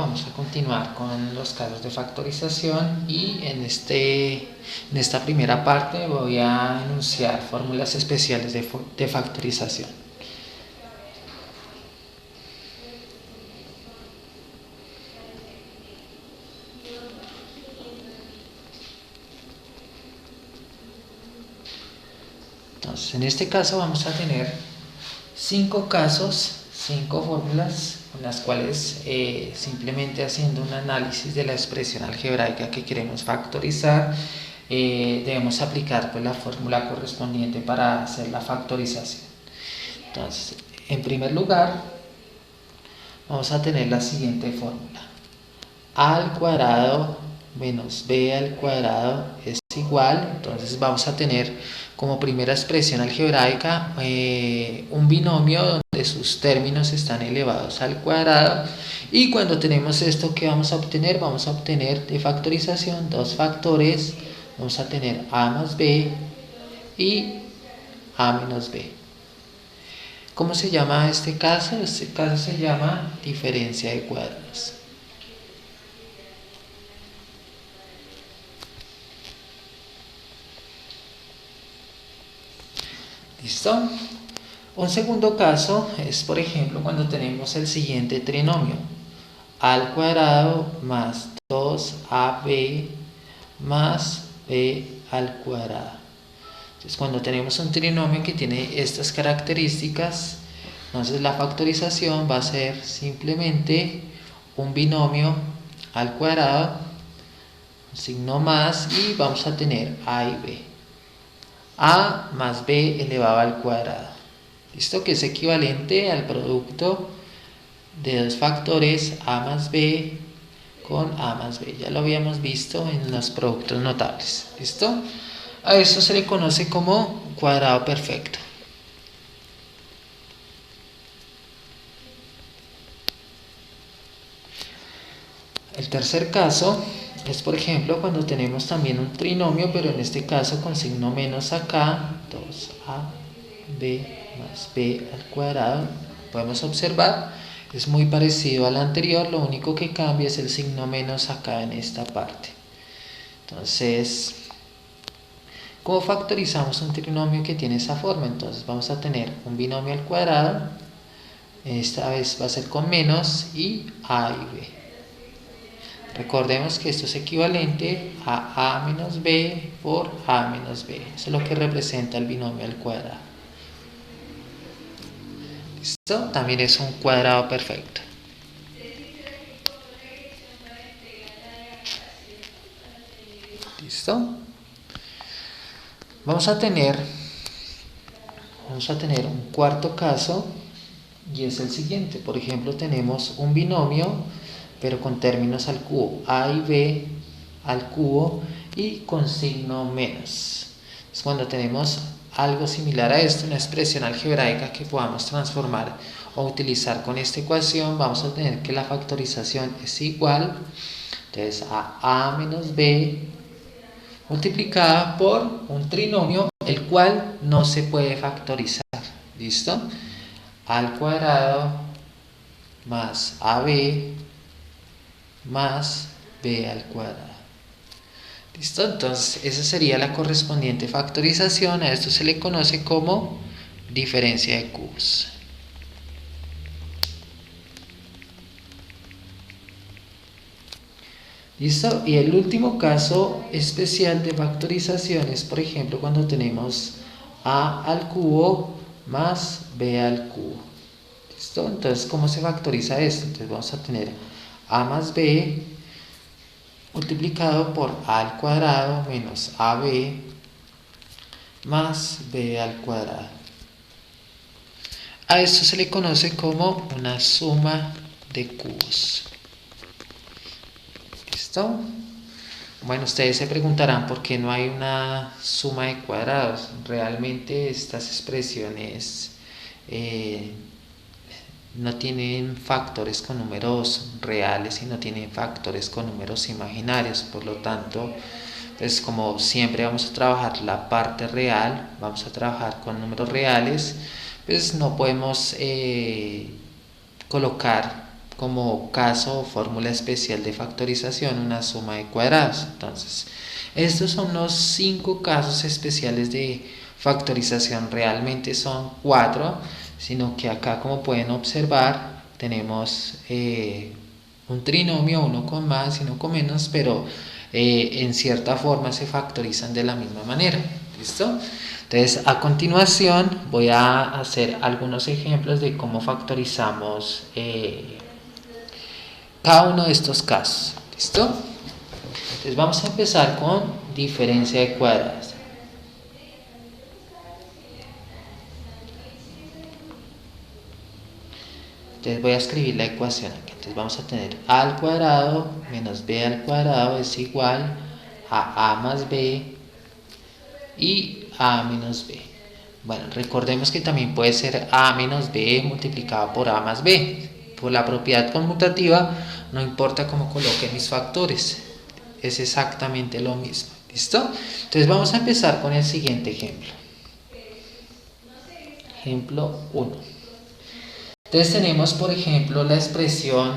vamos a continuar con los casos de factorización y en esta primera parte voy a enunciar fórmulas especiales de factorización. Entonces, en este caso vamos a tener 5 casos, 5 fórmulas con las cuales simplemente haciendo un análisis de la expresión algebraica que queremos factorizar, debemos aplicar pues, la fórmula correspondiente para hacer la factorización. Entonces, en primer lugar, vamos a tener la siguiente fórmula. A al cuadrado menos b al cuadrado es igual, entonces vamos a tener como primera expresión algebraica un binomio donde sus términos están elevados al cuadrado, y cuando tenemos esto, ¿qué vamos a obtener? Vamos a obtener de factorización dos factores, vamos a tener a más b y a menos b. ¿Cómo se llama este caso? Este caso se llama diferencia de cuadrados. ¿Listo? Un segundo caso es, por ejemplo, cuando tenemos el siguiente trinomio: a al cuadrado más 2ab más b al cuadrado. Entonces, cuando tenemos un trinomio que tiene estas características, entonces la factorización va a ser simplemente un binomio al cuadrado, un signo más, y vamos a tener a y b. A más b elevado al cuadrado. ¿Listo? Que es equivalente al producto de dos factores a más b con a más b. Ya lo habíamos visto en los productos notables. ¿Listo? A esto se le conoce como cuadrado perfecto. El tercer caso es, por ejemplo, cuando tenemos también un trinomio, pero en este caso con signo menos acá, 2ab más b al cuadrado. Podemos observar, es muy parecido al anterior, lo único que cambia es el signo menos acá en esta parte. Entonces, ¿cómo factorizamos un trinomio que tiene esa forma? Entonces vamos a tener un binomio al cuadrado, esta vez va a ser con menos, y a y b. Recordemos que esto es equivalente a a menos b por a menos b. Eso es lo que representa el binomio al cuadrado. ¿Listo? También es un cuadrado perfecto. ¿Listo? Vamos a tener un cuarto caso, y es el siguiente. Por ejemplo, tenemos un binomio pero con términos al cubo, a y b al cubo y con signo menos. Entonces, cuando tenemos algo similar a esto, una expresión algebraica que podamos transformar o utilizar con esta ecuación, vamos a tener que la factorización es igual, entonces, a menos b multiplicada por un trinomio el cual no se puede factorizar. ¿Listo? A al cuadrado más ab más b al cuadrado. ¿Listo? Entonces esa sería la correspondiente factorización. A esto se le conoce como diferencia de cubos. ¿Listo? Y el último caso especial de factorización es, por ejemplo, cuando tenemos a al cubo más b al cubo. ¿Listo? Entonces, ¿cómo se factoriza esto? Entonces vamos a tener a más b multiplicado por a al cuadrado menos ab más b al cuadrado. A esto se le conoce como una suma de cubos. ¿Listo? Bueno, ustedes se preguntarán por qué no hay una suma de cuadrados. Realmente estas expresiones no tienen factores con números reales y no tienen factores con números imaginarios. Por lo tanto, pues como siempre vamos a trabajar la parte real, vamos a trabajar con números reales, pues no podemos colocar como caso o fórmula especial de factorización una suma de cuadrados. Entonces, estos son los 5 casos especiales de factorización. Realmente son 4, sino que acá, como pueden observar, tenemos un trinomio, uno con más y uno con menos, pero en cierta forma se factorizan de la misma manera. ¿Listo? Entonces, a continuación voy a hacer algunos ejemplos de cómo factorizamos cada uno de estos casos. ¿Listo? Entonces vamos a empezar con diferencia de cuadrados. Entonces voy a escribir la ecuación aquí. Entonces vamos a tener a al cuadrado menos b al cuadrado es igual a más b y a menos b. Bueno, recordemos que también puede ser a menos b multiplicado por a más b. Por la propiedad conmutativa, no importa cómo coloque mis factores, es exactamente lo mismo. ¿Listo? Entonces vamos a empezar con el siguiente ejemplo. Ejemplo 1. Entonces tenemos, por ejemplo, la expresión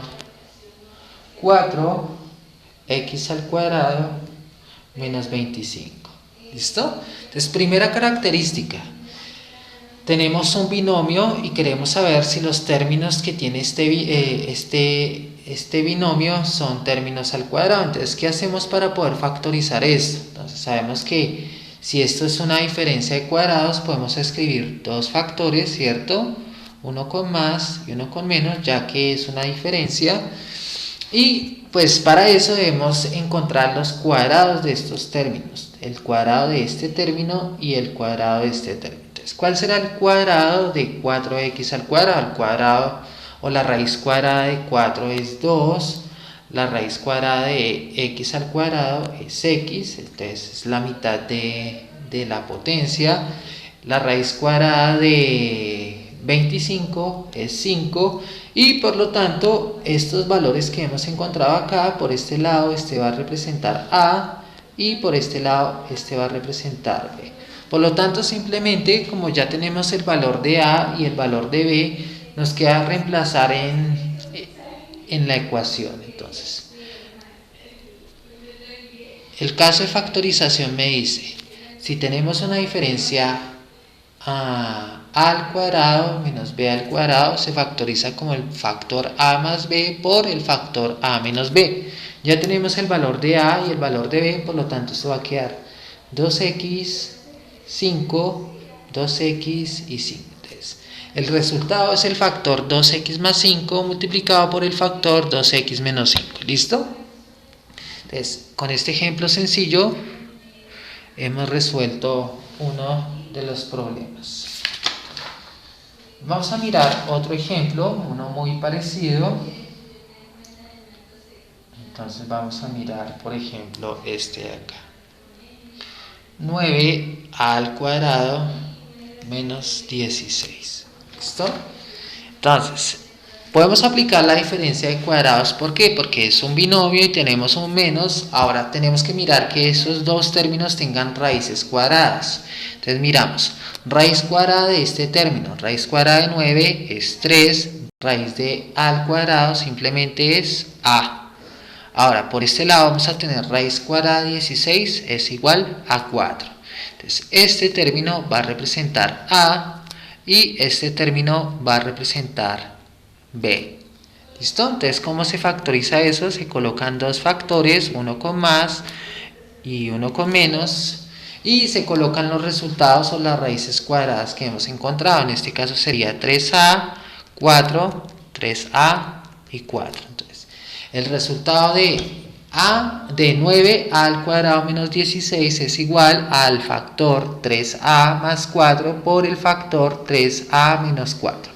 4x al cuadrado menos 25. ¿Listo? Entonces, primera característica. Tenemos un binomio y queremos saber si los términos que tiene este binomio son términos al cuadrado. Entonces, ¿qué hacemos para poder factorizar esto? Entonces, sabemos que si esto es una diferencia de cuadrados, podemos escribir dos factores, ¿cierto? Uno con más y uno con menos, ya que es una diferencia. Y pues para eso debemos encontrar los cuadrados de estos términos. El cuadrado de este término y el cuadrado de este término. ¿Cuál será el cuadrado de 4x al cuadrado? El cuadrado o la raíz cuadrada de 4 es 2, la raíz cuadrada de x al cuadrado es x, entonces es la mitad de la potencia. La raíz cuadrada de 25 es 5 y por lo tanto estos valores que hemos encontrado acá, por este lado este va a representar a y por este lado este va a representar b. Por lo tanto, simplemente, como ya tenemos el valor de a y el valor de b, nos queda reemplazar en la ecuación. Entonces, el caso de factorización me dice, si tenemos una diferencia a al cuadrado menos b al cuadrado, se factoriza como el factor a más b por el factor a menos b. Ya tenemos el valor de a y el valor de b, por lo tanto, esto va a quedar 2x 5, 2x y 5. Entonces, el resultado es el factor 2x más 5 multiplicado por el factor 2x menos 5. ¿Listo? Entonces, con este ejemplo sencillo hemos resuelto uno de los problemas. Vamos a mirar otro ejemplo, uno muy parecido. Entonces vamos a mirar, por ejemplo, este de acá. 9a al cuadrado menos 16. ¿Listo? Entonces, podemos aplicar la diferencia de cuadrados. ¿Por qué? Porque es un binomio y tenemos un menos. Ahora tenemos que mirar que esos dos términos tengan raíces cuadradas. Entonces miramos, raíz cuadrada de este término, raíz cuadrada de 9 es 3, raíz de a al cuadrado simplemente es a. Ahora, por este lado vamos a tener raíz cuadrada de 16 es igual a 4. Entonces, este término va a representar a y este término va a representar b. ¿Listo? Entonces, ¿cómo se factoriza eso? Se colocan dos factores, uno con más y uno con menos, y se colocan los resultados o las raíces cuadradas que hemos encontrado. En este caso sería 3a, 4, 3a y 4. El resultado de 9a al cuadrado menos 16 es igual al factor 3a más 4 por el factor 3a menos 4.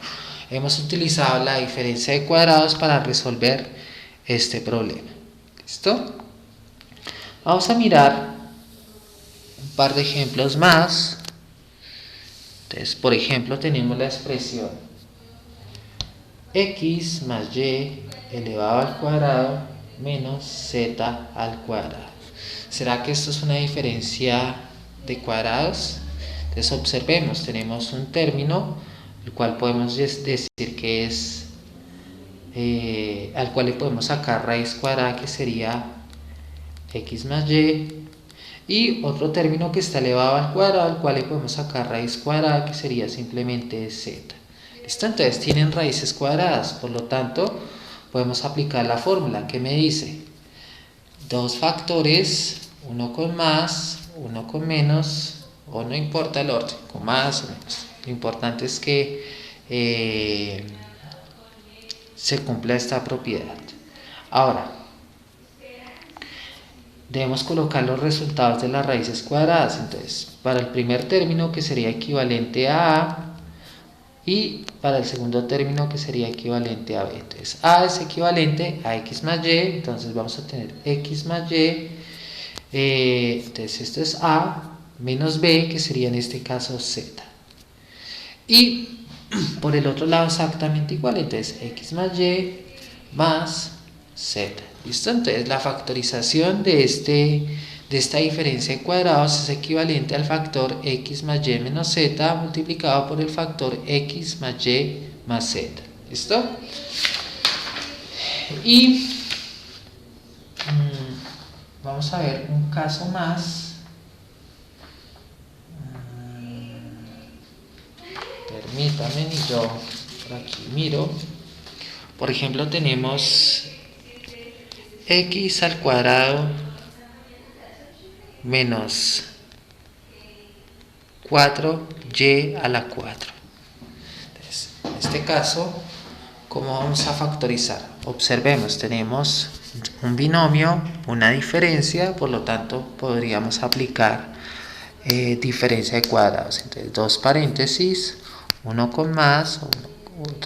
Hemos utilizado la diferencia de cuadrados para resolver este problema. ¿Listo? Vamos a mirar un par de ejemplos más. Entonces, por ejemplo, tenemos la expresión x más y elevado al cuadrado menos z al cuadrado. ¿Será que esto es una diferencia de cuadrados? Entonces observemos, tenemos un término, el cual podemos decir que es al cual le podemos sacar raíz cuadrada, que sería x más y, y otro término que está elevado al cuadrado, al cual le podemos sacar raíz cuadrada, que sería simplemente z. ¿Listo? Entonces tienen raíces cuadradas, por lo tanto podemos aplicar la fórmula que me dice dos factores, uno con más, uno con menos, o no importa el orden, con más o menos. Lo importante es que se cumpla esta propiedad. Ahora, debemos colocar los resultados de las raíces cuadradas. Entonces, para el primer término, que sería equivalente a y para el segundo término, que sería equivalente a b. Entonces a es equivalente a x más y, entonces vamos a tener x más y, entonces esto es a menos b, que sería en este caso z. Y por el otro lado exactamente igual, entonces x más y más z. ¿Listo? Entonces la factorización de esta diferencia de cuadrados es equivalente al factor x más y menos z multiplicado por el factor x más y más z. ¿Listo? Y vamos a ver un caso más. Permítanme, y yo por aquí miro. Por ejemplo, tenemos x al cuadrado menos 4y a la 4. Entonces, en este caso, ¿cómo vamos a factorizar? Observemos, tenemos un binomio, una diferencia, por lo tanto podríamos aplicar diferencia de cuadrados. Entonces, dos paréntesis, uno con más,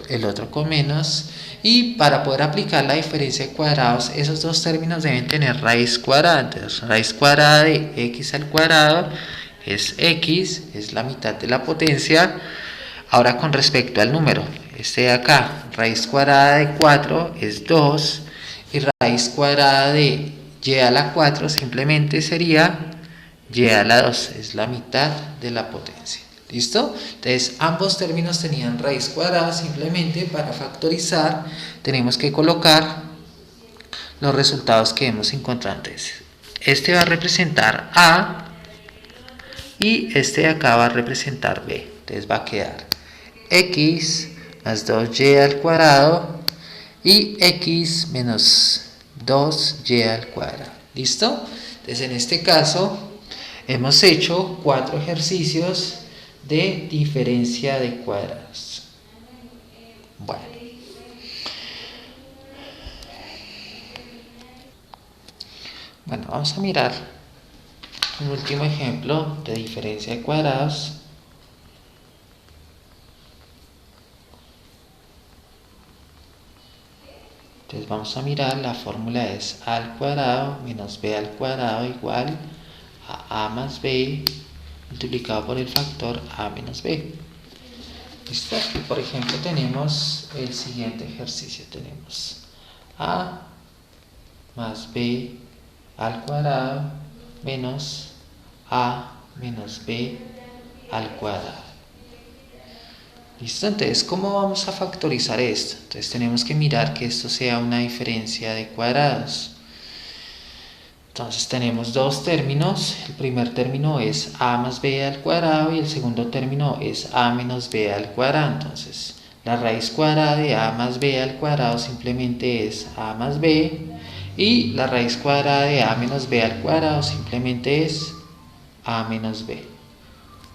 el otro con menos. Y para poder aplicar la diferencia de cuadrados, esos dos términos deben tener raíz cuadrada. Entonces, raíz cuadrada de x al cuadrado es x, es la mitad de la potencia. Ahora con respecto al número, este de acá, raíz cuadrada de 4 es 2, y raíz cuadrada de y a la 4 simplemente sería y a la 2, es la mitad de la potencia. ¿Listo? Entonces ambos términos tenían raíz cuadrada. Simplemente para factorizar tenemos que colocar los resultados que hemos encontrado. Entonces, este va a representar a y este de acá va a representar b. Entonces va a quedar x más 2y al cuadrado y x menos 2y al cuadrado. ¿Listo? Entonces en este caso hemos hecho 4 ejercicios de diferencia de cuadrados. Bueno, vamos a mirar un último ejemplo de diferencia de cuadrados. Entonces vamos a mirar, la fórmula es a al cuadrado menos b al cuadrado igual a más b multiplicado por el factor a menos b. ¿Listo? Y por ejemplo tenemos el siguiente ejercicio. Tenemos a más b al cuadrado menos a menos b al cuadrado. ¿Listo? Entonces, ¿cómo vamos a factorizar esto? Entonces tenemos que mirar que esto sea una diferencia de cuadrados. Entonces tenemos dos términos. El primer término es a más b al cuadrado y el segundo término es a menos b al cuadrado. Entonces la raíz cuadrada de a más b al cuadrado simplemente es a más b, y la raíz cuadrada de a menos b al cuadrado simplemente es a menos b.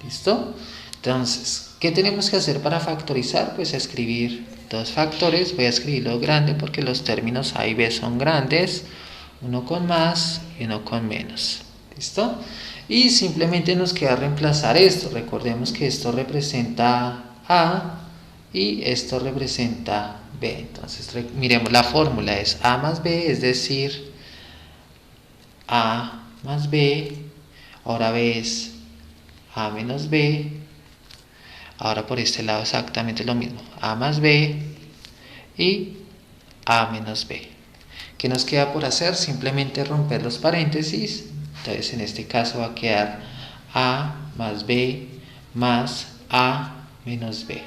¿Listo? Entonces, ¿qué tenemos que hacer para factorizar? Pues escribir dos factores. Voy a escribirlo grande porque los términos a y b son grandes. Uno con más y uno con menos. ¿Listo? Y simplemente nos queda reemplazar esto. Recordemos que esto representa a y esto representa b. Entonces miremos, la fórmula es a más b, es decir, a más b. Ahora b es a menos b. Ahora por este lado exactamente lo mismo, a más b y a menos b. ¿Qué nos queda por hacer? Simplemente romper los paréntesis. Entonces en este caso va a quedar a más b más a menos b.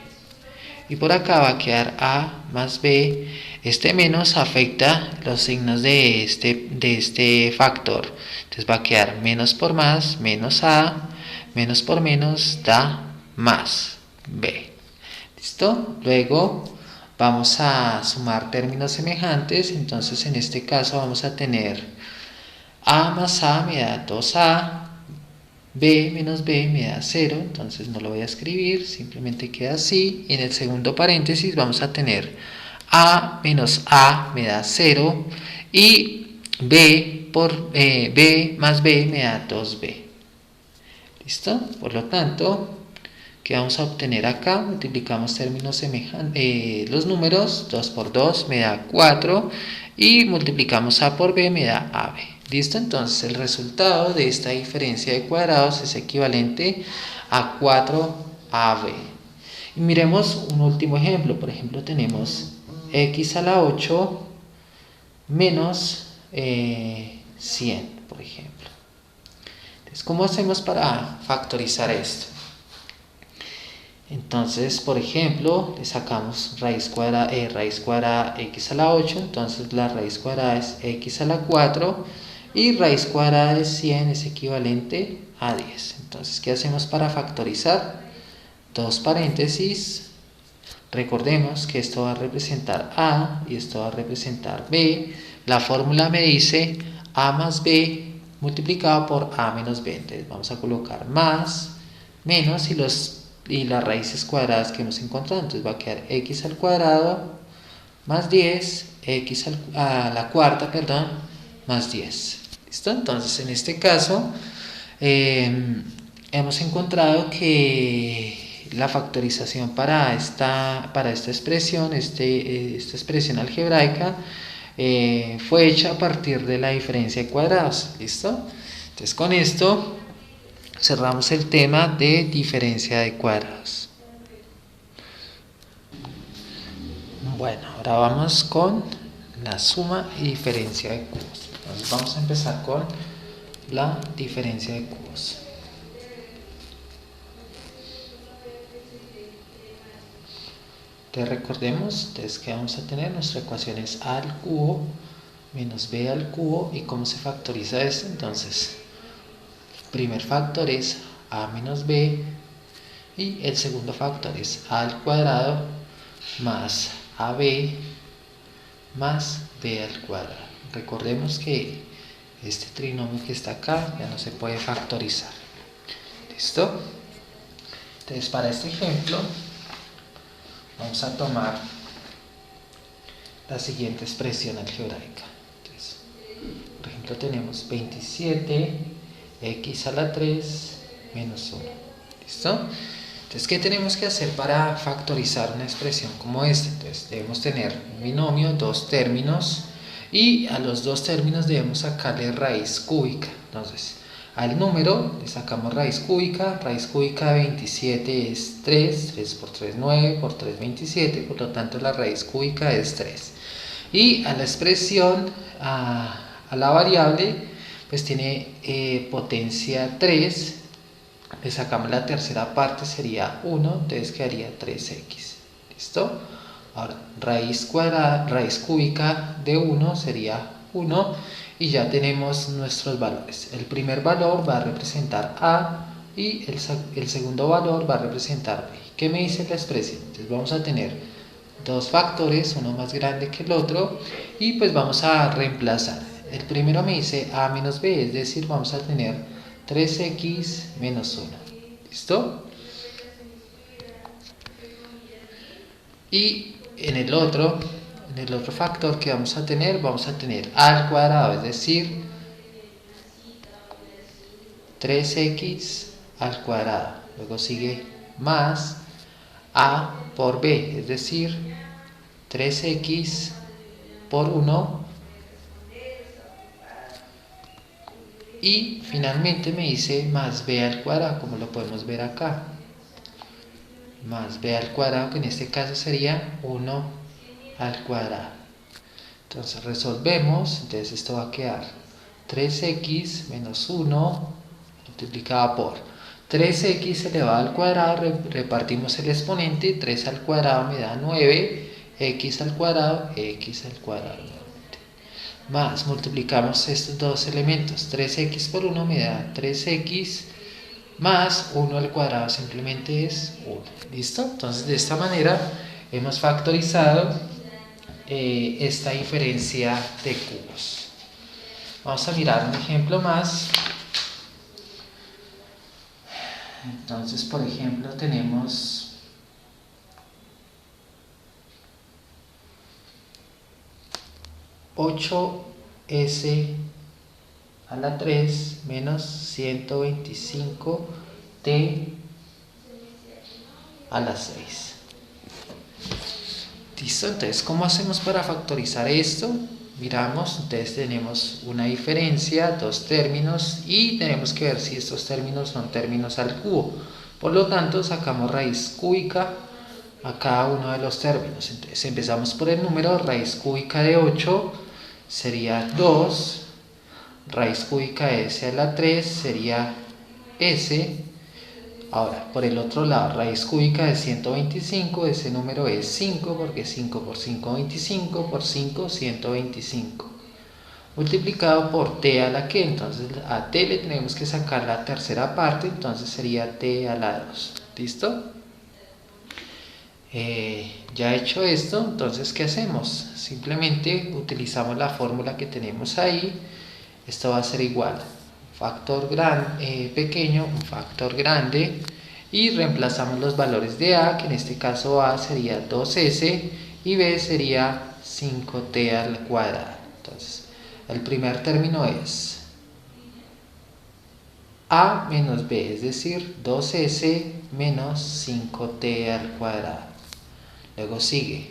y por acá va a quedar a más b. Este menos afecta los signos de este factor, entonces va a quedar menos por más, menos a, menos por menos da más b. ¿Listo? Luego vamos a sumar términos semejantes, entonces en este caso vamos a tener a más a me da 2a, b menos b me da 0, entonces no lo voy a escribir, simplemente queda así. Y en el segundo paréntesis vamos a tener a menos a me da 0 y b más b me da 2b. ¿Listo? Por lo tanto, ¿qué vamos a obtener acá? Multiplicamos términos semejantes, los números, 2 por 2 me da 4 y multiplicamos a por b me da ab. ¿Listo? Entonces el resultado de esta diferencia de cuadrados es equivalente a 4ab. Y miremos un último ejemplo. Por ejemplo, tenemos x a la 8 menos 100, por ejemplo. Entonces, ¿cómo hacemos para factorizar esto? Entonces, por ejemplo, le sacamos raíz cuadrada x a la 8, entonces la raíz cuadrada es x a la 4 y raíz cuadrada de 100 es equivalente a 10. Entonces, ¿qué hacemos para factorizar? Dos paréntesis. Recordemos que esto va a representar a y esto va a representar b. La fórmula me dice a más b multiplicado por a menos b. Entonces vamos a colocar más, menos y las raíces cuadradas que hemos encontrado. Entonces va a quedar x al cuadrado más 10, x a la cuarta, más 10. ¿Listo? Entonces en este caso hemos encontrado que la factorización para esta expresión, esta expresión algebraica, fue hecha a partir de la diferencia de cuadrados. ¿Listo? Entonces con esto cerramos el tema de diferencia de cuadrados. Bueno, ahora vamos con la suma y diferencia de cubos. Entonces vamos a empezar con la diferencia de cubos. Entonces recordemos que vamos a tener nuestra ecuación es a al cubo menos b al cubo. ¿Y cómo se factoriza esto? Entonces el primer factor es a menos b y el segundo factor es a al cuadrado más ab más b al cuadrado. Recordemos que este trinomio que está acá ya no se puede factorizar. ¿Listo? Entonces para este ejemplo vamos a tomar la siguiente expresión algebraica. Entonces, por ejemplo, tenemos 27 x a la 3 menos 1. ¿Listo? Entonces, ¿qué tenemos que hacer para factorizar una expresión como esta? Entonces, debemos tener un binomio, dos términos, y a los dos términos debemos sacarle raíz cúbica. Entonces, al número le sacamos raíz cúbica de 27 es 3, 3 por 3 9, por 3 27, por lo tanto la raíz cúbica es 3. Y a la expresión, a la variable, pues tiene potencia 3, le sacamos la tercera parte, sería 1, entonces quedaría 3x. ¿Listo? Ahora, raíz cúbica de 1 sería 1 y ya tenemos nuestros valores. El primer valor va a representar a y el segundo valor va a representar b. ¿Qué me dice la expresión? Entonces vamos a tener dos factores, uno más grande que el otro, y pues vamos a reemplazar. El primero me dice a menos b, es decir, vamos a tener 3x menos 1. ¿Listo? Y en el otro factor que vamos a tener a al cuadrado, es decir, 3x al cuadrado. Luego sigue más a por b, es decir, 3x por 1. Y finalmente me dice más b al cuadrado, como lo podemos ver acá. Más b al cuadrado, que en este caso sería 1 al cuadrado. Entonces resolvemos, entonces esto va a quedar 3x menos 1 multiplicado por 3x elevado al cuadrado, repartimos el exponente, 3 al cuadrado me da 9, x al cuadrado, nuevamente. Más, multiplicamos estos dos elementos, 3x por 1 me da 3x, más 1 al cuadrado simplemente es 1. ¿Listo? Entonces de esta manera hemos factorizado esta diferencia de cubos. Vamos a mirar un ejemplo más. Entonces, por ejemplo, tenemos (8s a la 3 menos 125t a la 6. ¿Listo? Entonces, ¿cómo hacemos para factorizar esto? Miramos, entonces tenemos una diferencia, dos términos, y tenemos que ver si estos términos son términos al cubo. Por lo tanto, sacamos raíz cúbica a cada uno de los términos. Entonces empezamos por el número, raíz cúbica de 8 sería 2, raíz cúbica de s a la 3 sería s. Ahora, por el otro lado, raíz cúbica de 125, ese número es 5, porque 5 por 5, 25, por 5, 125. Multiplicado por t a la que, entonces a t le tenemos que sacar la tercera parte, entonces sería t a la 2. ¿Listo? Ya hecho esto, entonces ¿qué hacemos? Simplemente utilizamos la fórmula que tenemos ahí. Esto va a ser igual factor pequeño, un factor grande, y reemplazamos los valores de a, que en este caso a sería 2s y b sería 5t al cuadrado. Entonces el primer término es a menos b, es decir, 2s menos 5t al cuadrado. Luego sigue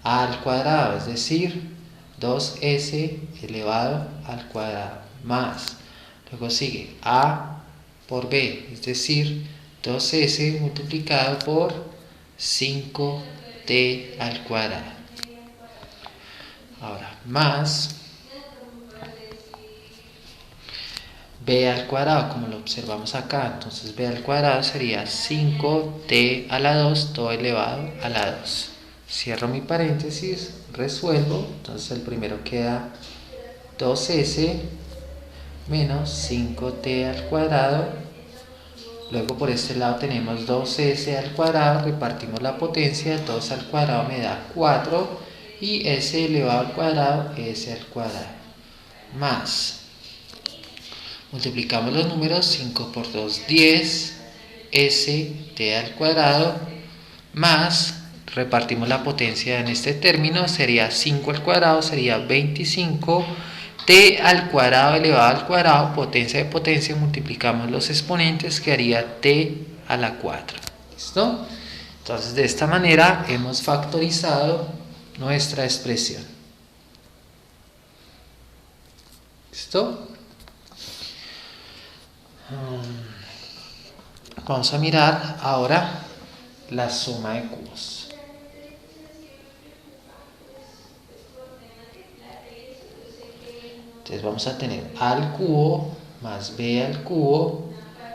a al cuadrado, es decir, 2s elevado al cuadrado, más. Luego sigue a por b, es decir, 2s multiplicado por 5t al cuadrado. Ahora, más b al cuadrado, como lo observamos acá. Entonces b al cuadrado sería 5t a la 2, todo elevado a la 2. Cierro mi paréntesis, resuelvo. Entonces el primero queda 2s menos 5t al cuadrado. Luego por este lado tenemos 2s al cuadrado, repartimos la potencia, 2 al cuadrado me da 4, y s elevado al cuadrado, s al cuadrado, más, multiplicamos los números, 5 por 2, 10, st al cuadrado, más, repartimos la potencia en este término, sería 5 al cuadrado, sería 25, t al cuadrado elevado al cuadrado, potencia de potencia, multiplicamos los exponentes, que haría t a la 4. ¿Listo? Entonces de esta manera hemos factorizado nuestra expresión. ¿Listo? Vamos a mirar ahora la suma de cubos. Entonces vamos a tener a al cubo más b al cubo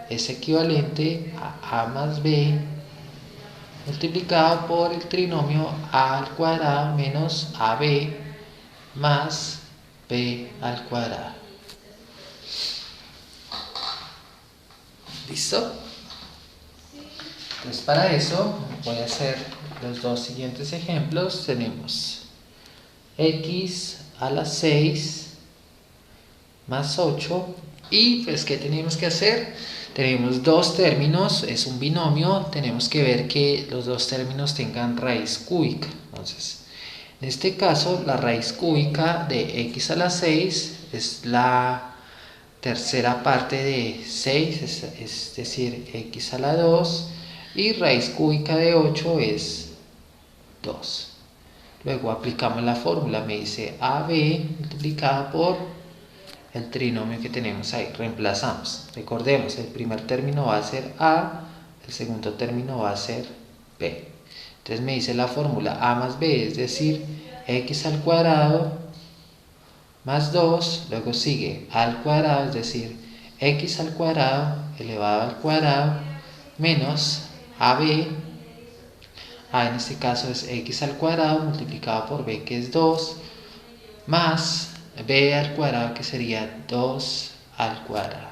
es equivalente a más b multiplicado por el trinomio a al cuadrado menos ab más b al cuadrado. ¿Listo? Entonces para eso voy a hacer los dos siguientes ejemplos. Tenemos x a la 6 más 8, y pues ¿qué tenemos que hacer? Tenemos dos términos, es un binomio, tenemos que ver que los dos términos tengan raíz cúbica. Entonces, en este caso, la raíz cúbica de x a la 6 es la tercera parte de 6, es decir, x a la 2, y raíz cúbica de 8 es 2. Luego aplicamos la fórmula, me dice AB multiplicada por el trinomio que tenemos ahí, reemplazamos. Recordemos, el primer término va a ser A, el segundo término va a ser B. Entonces me dice la fórmula A más B, es decir, x al cuadrado más 2, luego sigue A al cuadrado, es decir, x al cuadrado elevado al cuadrado menos AB, A en este caso es x al cuadrado multiplicado por B, que es 2, más B al cuadrado, que sería 2 al cuadrado.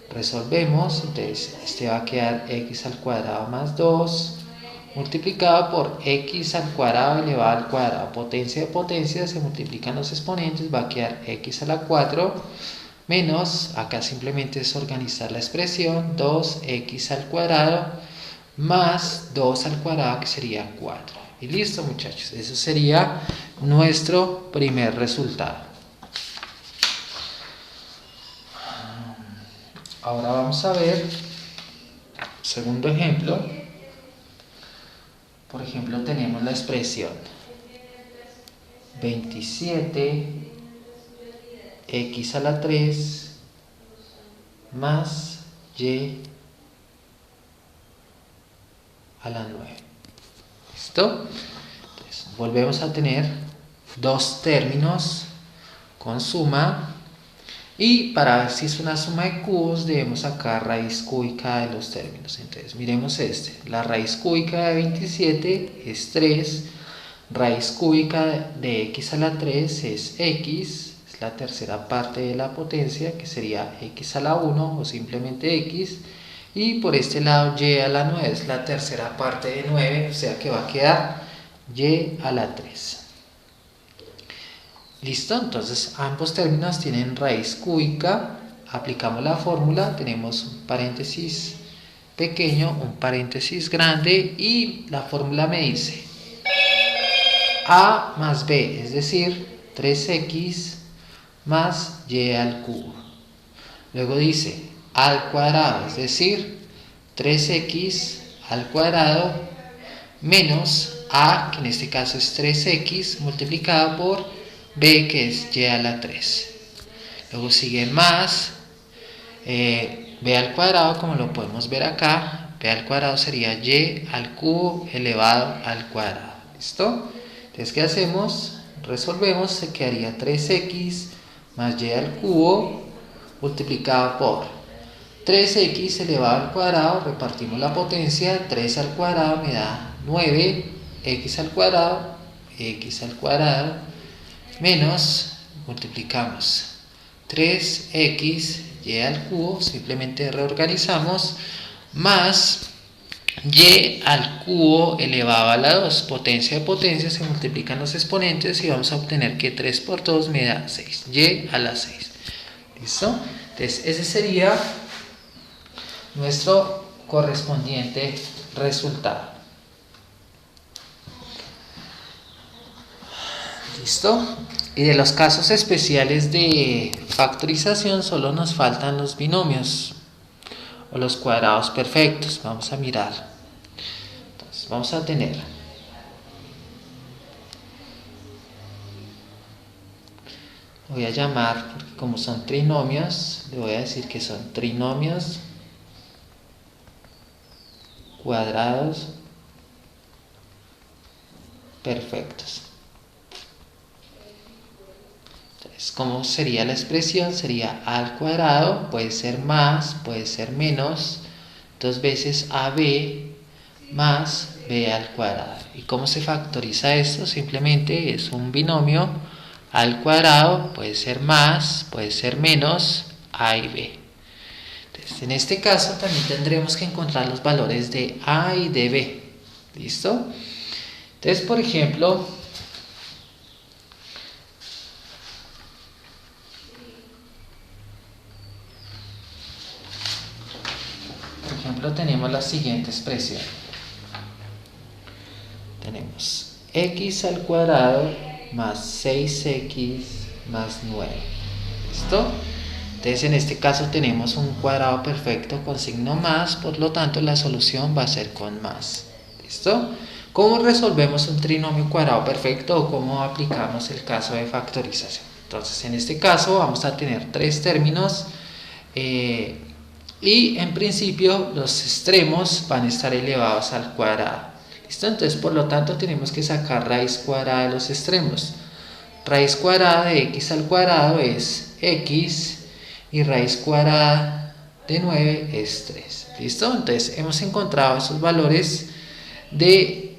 Resolvemos, entonces este va a quedar x al cuadrado más 2 multiplicado por x al cuadrado elevado al cuadrado. Potencia de potencia, se multiplican los exponentes, va a quedar x a la 4 menos, acá simplemente es organizar la expresión, 2x al cuadrado más 2 al cuadrado, que sería 4. Y listo, muchachos, eso sería nuestro primer resultado. Ahora vamos a ver segundo ejemplo. Por ejemplo, tenemos la expresión 27x a la 3 más y a la 9. ¿Listo? Entonces, volvemos a tener dos términos con suma. Y para ver si es una suma de cubos, debemos sacar raíz cúbica de los términos. Entonces, miremos este. La raíz cúbica de 27 es 3. Raíz cúbica de x a la 3 es x. Es la tercera parte de la potencia, que sería x a la 1 o simplemente x. Y por este lado, y a la 9 es la tercera parte de 9. O sea que va a quedar y a la 3. Listo, entonces ambos términos tienen raíz cúbica, aplicamos la fórmula, tenemos un paréntesis pequeño, un paréntesis grande y la fórmula me dice a más b, es decir, 3x más y al cubo. Luego dice a al cuadrado, es decir, 3x al cuadrado menos a, que en este caso es 3x, multiplicado por b, que es y a la 3. Luego sigue más b al cuadrado, como lo podemos ver acá. B al cuadrado sería y al cubo elevado al cuadrado. ¿Listo? Entonces, ¿qué hacemos? Resolvemos, se quedaría 3x más y al cubo multiplicado por 3x elevado al cuadrado, repartimos la potencia, 3 al cuadrado me da 9, x al cuadrado menos, multiplicamos 3x y al cubo, simplemente reorganizamos, más y al cubo elevado a la 2, potencia de potencia, se multiplican los exponentes y vamos a obtener que 3 por 2 me da 6, y a la 6. ¿Listo? Entonces ese sería nuestro correspondiente resultado. ¿Listo? Y de los casos especiales de factorización solo nos faltan los binomios o los cuadrados perfectos. Vamos a mirar. Entonces vamos a tener voy a llamar, porque como son trinomios, le voy a decir que son trinomios cuadrados perfectos. Entonces, ¿cómo sería la expresión? Sería a al cuadrado, puede ser más, puede ser menos, 2 veces ab más b al cuadrado. ¿Y cómo se factoriza esto? Simplemente es un binomio al cuadrado, puede ser más, puede ser menos, a y b. Entonces, en este caso también tendremos que encontrar los valores de a y de b. ¿Listo? Entonces, por ejemplo, tenemos la siguiente expresión. Tenemos x al cuadrado más 6x más 9. ¿Listo? Entonces en este caso tenemos un cuadrado perfecto con signo más, por lo tanto la solución va a ser con más. ¿Listo? ¿Cómo resolvemos un trinomio cuadrado perfecto o cómo aplicamos el caso de factorización? Entonces en este caso vamos a tener tres términos y en principio los extremos van a estar elevados al cuadrado. ¿Listo? Entonces por lo tanto tenemos que sacar raíz cuadrada de los extremos. Raíz cuadrada de x al cuadrado es x, y raíz cuadrada de 9 es 3. ¿Listo? Entonces hemos encontrado esos valores de,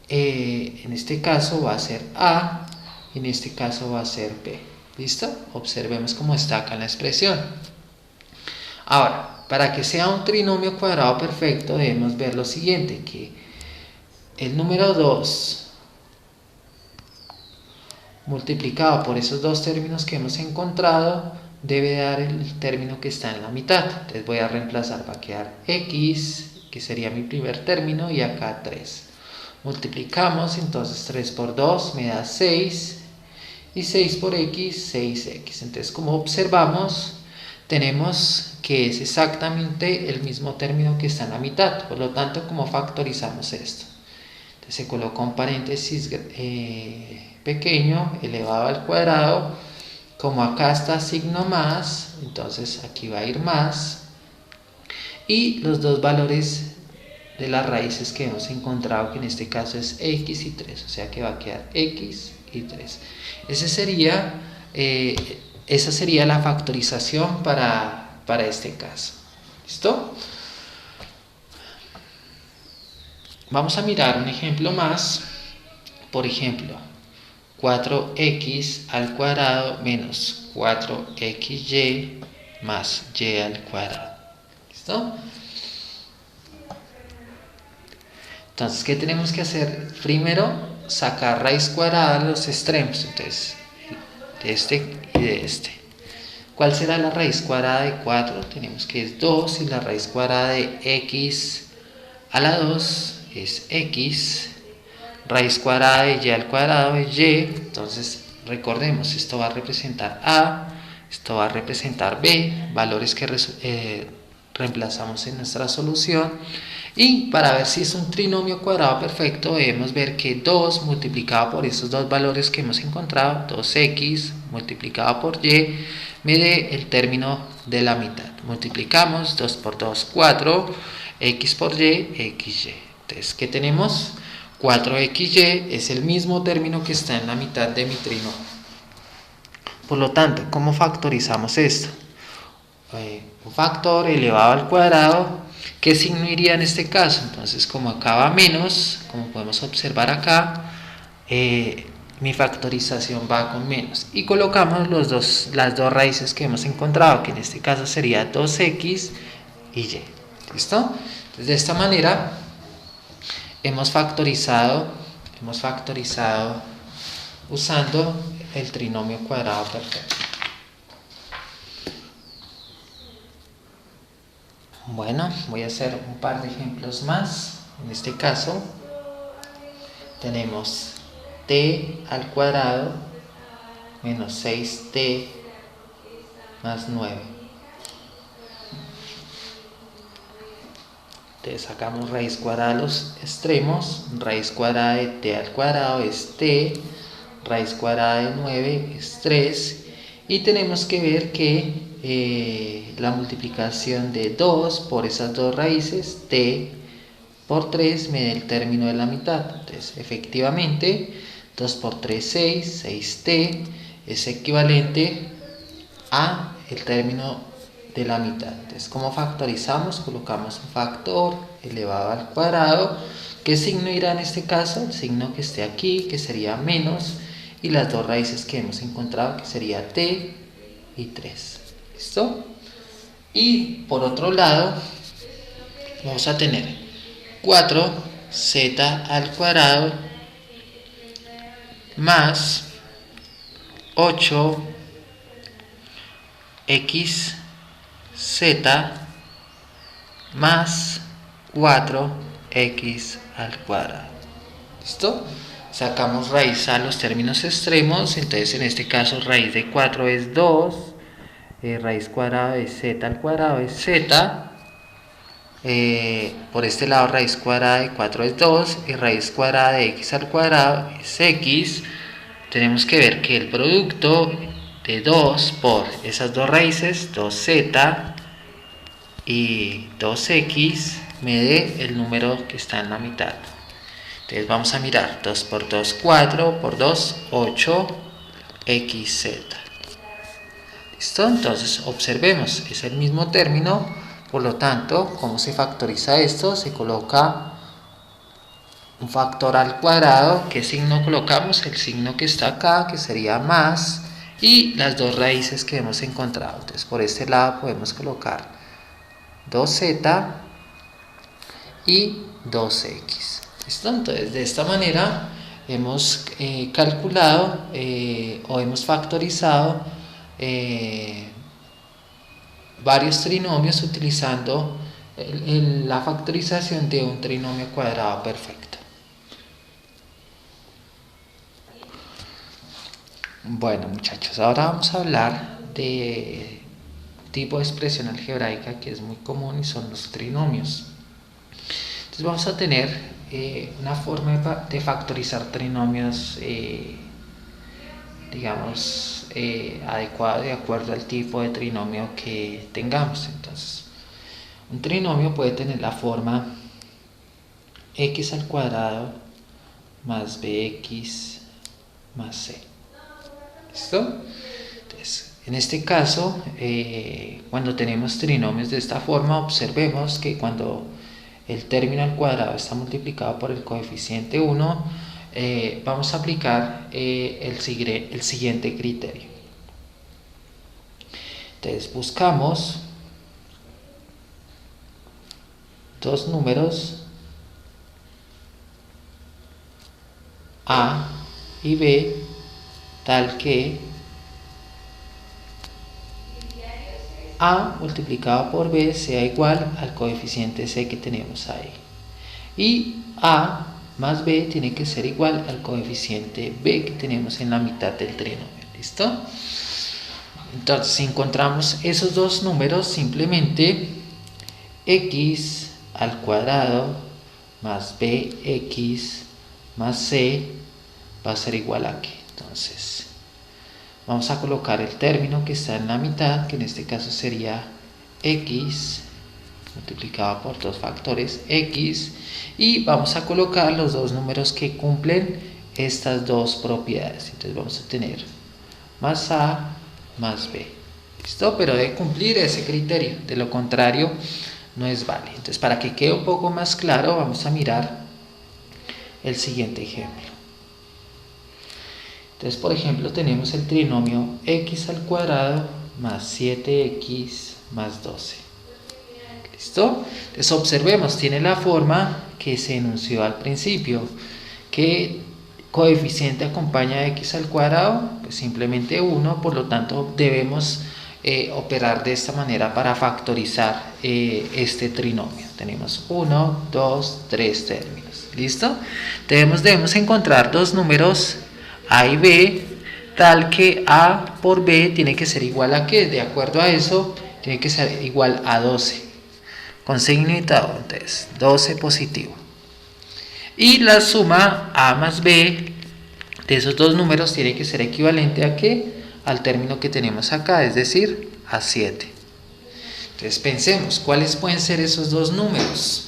en este caso va a ser A, en este caso va a ser B. ¿Listo? Observemos cómo está acá en la expresión. Ahora, para que sea un trinomio cuadrado perfecto debemos ver lo siguiente, que el número 2 multiplicado por esos dos términos que hemos encontrado debe dar el término que está en la mitad. Entonces voy a reemplazar, va a quedar x, que sería mi primer término, y acá 3. Multiplicamos, entonces 3 por 2 me da 6, y 6 por x, 6x. Entonces, como observamos, tenemos que es exactamente el mismo término que está en la mitad. Por lo tanto, ¿cómo factorizamos esto? Entonces se coloca un paréntesis pequeño elevado al cuadrado. Como acá está signo más, entonces aquí va a ir más, y los dos valores de las raíces que hemos encontrado, que en este caso es x y 3, o sea que va a quedar x y 3. Esa sería la factorización para este caso. ¿Listo? Vamos a mirar un ejemplo más. Por ejemplo, 4x al cuadrado menos 4xy más y al cuadrado. ¿Listo? Entonces, ¿qué tenemos que hacer? Primero, sacar raíz cuadrada a los extremos. Entonces, de este y de este. ¿Cuál será la raíz cuadrada de 4? Tenemos que es 2, y la raíz cuadrada de x a la 2 es x. Raíz cuadrada de y al cuadrado es y. Entonces recordemos, esto va a representar a, esto va a representar b, valores que reemplazamos en nuestra solución. Y para ver si es un trinomio cuadrado perfecto, debemos ver que 2 multiplicado por esos dos valores que hemos encontrado, 2x multiplicado por y, me dé el término de la mitad. Multiplicamos, 2 por 2, 4, x por y, xy. Entonces, ¿qué tenemos? 4xy es el mismo término que está en la mitad de mi trinomio. Por lo tanto, ¿cómo factorizamos esto? Un factor elevado al cuadrado, ¿qué signo iría en este caso? Entonces, como acá va menos, como podemos observar acá, mi factorización va con menos. Y colocamos las dos raíces que hemos encontrado, que en este caso sería 2x y y. ¿Listo? Entonces, de esta manera hemos factorizado usando el trinomio cuadrado perfecto. Bueno, voy a hacer un par de ejemplos más. En este caso tenemos t al cuadrado menos 6t más 9. Entonces sacamos raíz cuadrada a los extremos. Raíz cuadrada de t al cuadrado es t, raíz cuadrada de 9 es 3, y tenemos que ver que la multiplicación de 2 por esas dos raíces, t por 3, me da el término de la mitad. Entonces efectivamente 2 por 3, 6, 6t es equivalente a el término de la mitad. Entonces, ¿cómo factorizamos? Colocamos un factor elevado al cuadrado. ¿Qué signo irá en este caso? El signo que esté aquí, que sería menos, y las dos raíces que hemos encontrado, que sería t y 3. ¿Listo? Y por otro lado vamos a tener 4z al cuadrado más 8xz más 4x al cuadrado. ¿Listo? Sacamos raíz a los términos extremos. Entonces en este caso raíz de 4 es 2, raíz cuadrada de z al cuadrado es z, por este lado raíz cuadrada de 4 es 2, y raíz cuadrada de x al cuadrado es x. Tenemos que ver que el producto de 2 por esas dos raíces, 2z y 2x, me dé el número que está en la mitad. Entonces vamos a mirar, 2 por 2, 4, por 2, 8, xz. ¿Listo? Entonces observemos, es el mismo término, por lo tanto, ¿cómo se factoriza esto? Se coloca un factor al cuadrado. ¿Qué signo colocamos? El signo que está acá, que sería más, y las dos raíces que hemos encontrado. Entonces por este lado podemos colocar 2z y 2x. ¿Listo? Entonces de esta manera hemos calculado o hemos factorizado varios trinomios utilizando la factorización de un trinomio cuadrado perfecto. Bueno, muchachos, ahora vamos a hablar de tipo de expresión algebraica que es muy común y son los trinomios. Entonces vamos a tener una forma de factorizar trinomios digamos adecuada de acuerdo al tipo de trinomio que tengamos. Entonces un trinomio puede tener la forma x al cuadrado más bx más c. ¿Listo? Entonces, en este caso, cuando tenemos trinomios de esta forma, observemos que cuando el término al cuadrado está multiplicado por el coeficiente 1, vamos a aplicar el siguiente criterio. Entonces, buscamos dos números A y B tal que A multiplicado por B sea igual al coeficiente C que tenemos ahí. Y A más B tiene que ser igual al coeficiente B que tenemos en la mitad del trinomio. ¿Listo? Entonces, si encontramos esos dos números, simplemente x al cuadrado más bx más c va a ser igual a qué. Entonces, vamos a colocar el término que está en la mitad, que en este caso sería x multiplicado por dos factores x, y vamos a colocar los dos números que cumplen estas dos propiedades. Entonces vamos a tener más a más b. ¿Listo? Pero debe cumplir ese criterio, de lo contrario no es válido. Entonces, para que quede un poco más claro, vamos a mirar el siguiente ejemplo. Entonces, por ejemplo, tenemos el trinomio x al cuadrado más 7x más 12. ¿Listo? Entonces, observemos, tiene la forma que se enunció al principio. ¿Qué coeficiente acompaña a x al cuadrado? Pues simplemente 1, por lo tanto debemos operar de esta manera para factorizar este trinomio. Tenemos 1, 2, 3 términos. ¿Listo? Debemos encontrar dos números a y b tal que a por b tiene que ser igual a ¿qué? De acuerdo a eso, tiene que ser igual a 12. Con signo y todo, entonces 12 positivo. Y la suma a más b de esos dos números tiene que ser equivalente a ¿qué? Al término que tenemos acá, es decir, a 7. Entonces pensemos, ¿cuáles pueden ser esos dos números?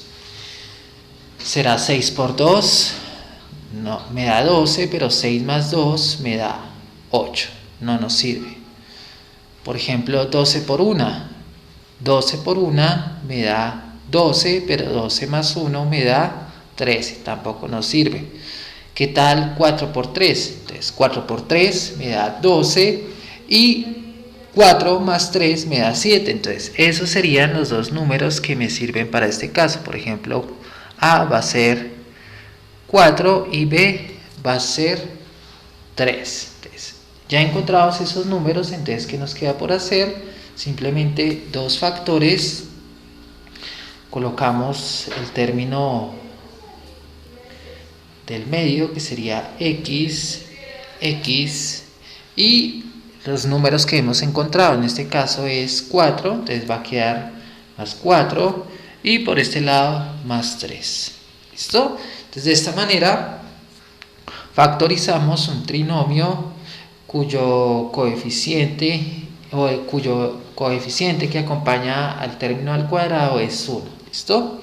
¿Será 6 por 2? No, me da 12, pero 6 más 2 me da 8. No nos sirve. Por ejemplo, 12 por 1. 12 por 1 me da 12, pero 12 más 1 me da 13. Tampoco nos sirve. ¿Qué tal 4 por 3? Entonces 4 por 3 me da 12 y 4 más 3 me da 7. Entonces esos serían los dos números que me sirven para este caso. Por ejemplo, A va a ser 4 y B va a ser 3. Entonces, ya encontrados esos números, entonces ¿qué nos queda por hacer? Simplemente dos factores, colocamos el término del medio que sería x, x y los números que hemos encontrado, en este caso es 4, entonces va a quedar más 4 y por este lado más 3. ¿Listo? Entonces de esta manera factorizamos un trinomio cuyo coeficiente que acompaña al término al cuadrado es 1. ¿Listo?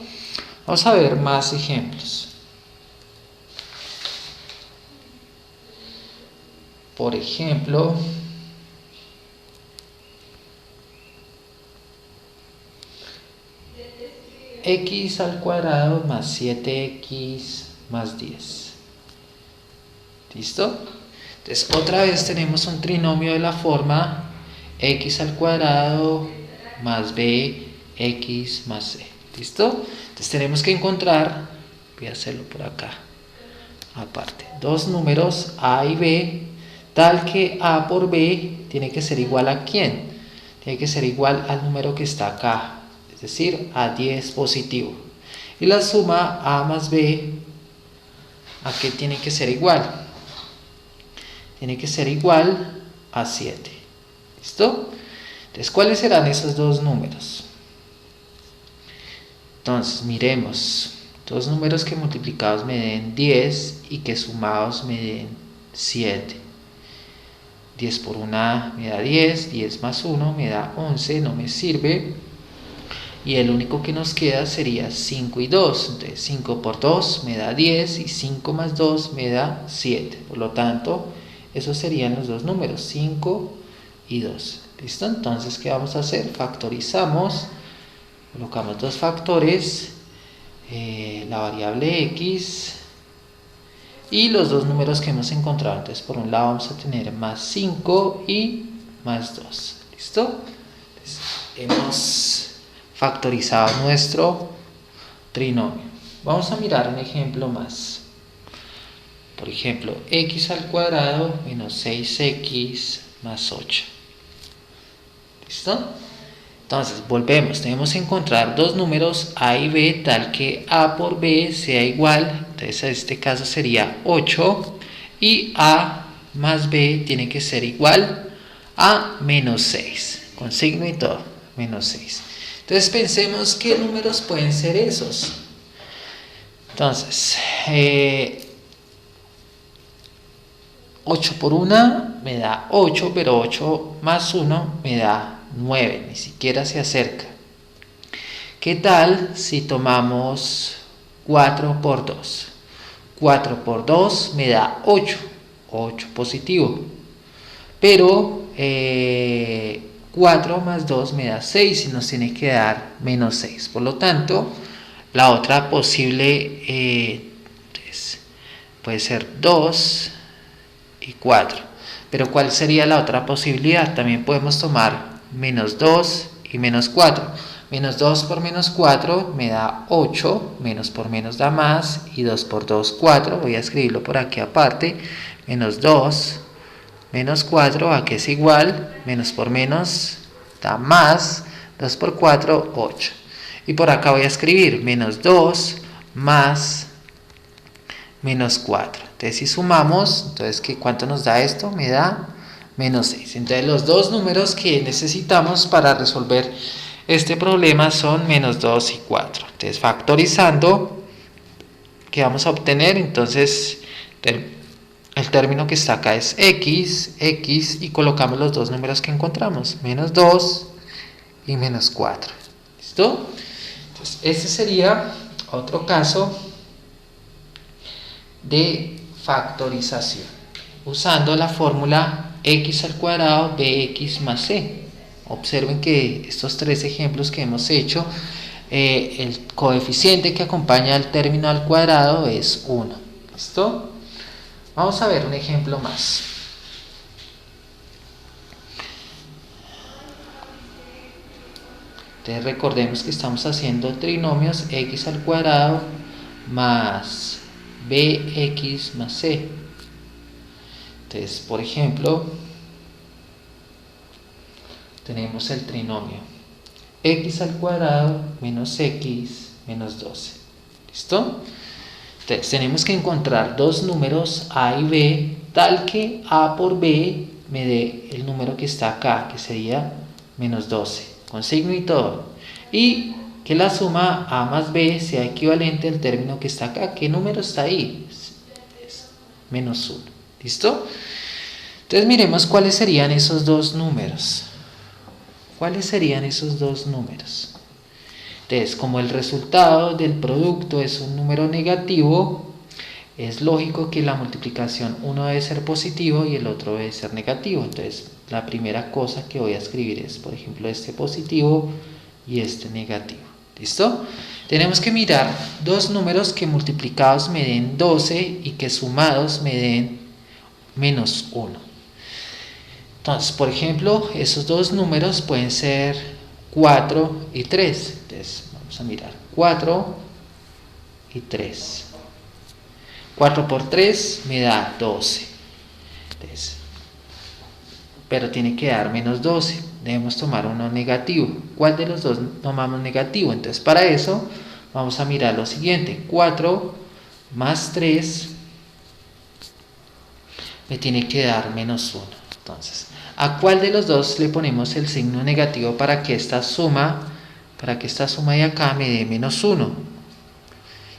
Vamos a ver más ejemplos. Por ejemplo, x al cuadrado más 7x más 10. ¿Listo? Entonces otra vez tenemos un trinomio de la forma x al cuadrado más bx más c. ¿Listo? Entonces tenemos que encontrar, voy a hacerlo por acá aparte, dos números a y b, tal que a por b tiene que ser igual a ¿quién? Tiene que ser igual al número que está acá, es decir, a 10 positivo. Y la suma a más b, ¿a qué tiene que ser igual? Tiene que ser igual a 7. ¿Listo? Entonces, ¿cuáles serán esos dos números? Entonces, miremos. Dos números que multiplicados me den 10 y que sumados me den 7. 10 por 1 me da 10, 10 más 1 me da 11, no me sirve. Y el único que nos queda sería 5 y 2. Entonces 5 por 2 me da 10 y 5 más 2 me da 7. Por lo tanto, esos serían los dos números, 5 y 2. ¿Listo? Entonces, ¿qué vamos a hacer? Factorizamos, colocamos dos factores, la variable x y los dos números que hemos encontrado. Entonces, por un lado vamos a tener más 5 y más 2. ¿Listo? Entonces, hemos factorizado nuestro trinomio. Vamos a mirar un ejemplo más. Por ejemplo, x al cuadrado menos 6x más 8. ¿Listo? Entonces, volvemos. Tenemos que encontrar dos números a y b tal que a por b sea igual. Entonces, en este caso sería 8. Y a más b tiene que ser igual a menos 6. Con signo y todo. Menos 6. Entonces, pensemos qué números pueden ser esos. Entonces, 8 por 1 me da 8, pero 8 más 1 me da 9, ni siquiera se acerca. ¿Qué tal si tomamos 4 por 2? 4 por 2 me da 8, 8 positivo. Pero 4 más 2 me da 6 y nos tiene que dar menos 6. Por lo tanto, la otra posible puede ser 2 y 4. Pero ¿cuál sería la otra posibilidad? También podemos tomar menos 2 y menos 4. Menos 2 por menos 4 me da 8, menos por menos da más, y 2 por 2, 4. Voy a escribirlo por aquí aparte. Menos 2, menos 4, ¿a qué es igual? Menos por menos da más, 2 por 4, 8. Y por acá voy a escribir menos 2 más menos 4. Entonces, si sumamos, entonces, ¿cuánto nos da esto? Me da menos 6. Entonces, los dos números que necesitamos para resolver este problema son menos 2 y 4. Entonces, factorizando, ¿qué vamos a obtener? Entonces, el término que está acá es x, y colocamos los dos números que encontramos, menos 2 y menos 4. ¿Listo? Entonces, este sería otro caso de factorización usando la fórmula x al cuadrado bx más c. Observen que estos tres ejemplos que hemos hecho, el coeficiente que acompaña al término al cuadrado es 1. ¿Listo? Vamos a ver un ejemplo más. Entonces recordemos que estamos haciendo trinomios x al cuadrado más bx más c. Entonces, por ejemplo, tenemos el trinomio x al cuadrado menos x menos 12. ¿Listo? Entonces, tenemos que encontrar dos números a y b tal que a por b me dé el número que está acá, que sería menos 12, con signo y todo. Y que la suma a más b sea equivalente al término que está acá. ¿Qué número está ahí? Es menos 1. ¿Listo? Entonces miremos cuáles serían esos dos números. ¿Cuáles serían esos dos números? Entonces, como el resultado del producto es un número negativo, es lógico que la multiplicación uno debe ser positivo y el otro debe ser negativo. Entonces, la primera cosa que voy a escribir es, por ejemplo, este positivo y este negativo. ¿Listo? Tenemos que mirar dos números que multiplicados me den 12 y que sumados me den menos 1. Entonces, por ejemplo, esos dos números pueden ser 4 y 3. Entonces, vamos a mirar 4 y 3. 4 por 3 me da 12. Entonces, pero tiene que dar menos 12. Debemos tomar uno negativo. ¿Cuál de los dos tomamos negativo? Entonces, para eso vamos a mirar lo siguiente. 4 más 3 me tiene que dar menos 1. Entonces, ¿a cuál de los dos le ponemos el signo negativo para que esta suma de acá me dé menos 1?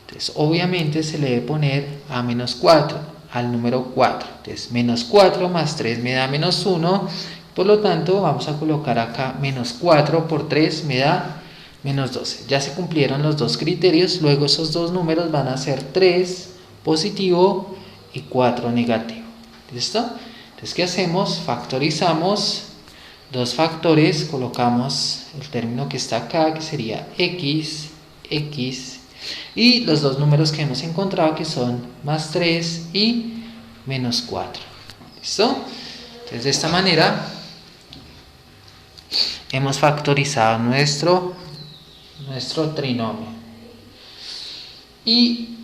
Entonces, obviamente se le debe poner a menos 4, al número 4. Entonces, menos 4 más 3 me da menos 1. Por lo tanto, vamos a colocar acá menos 4 por 3 me da menos 12. Ya se cumplieron los dos criterios. Luego esos dos números van a ser 3 positivo y 4 negativo. ¿Listo? Entonces, ¿qué hacemos? Factorizamos dos factores, colocamos el término que está acá, que sería x, y los dos números que hemos encontrado, que son más 3 y menos 4. ¿Listo? Entonces, de esta manera hemos factorizado nuestro trinomio. Y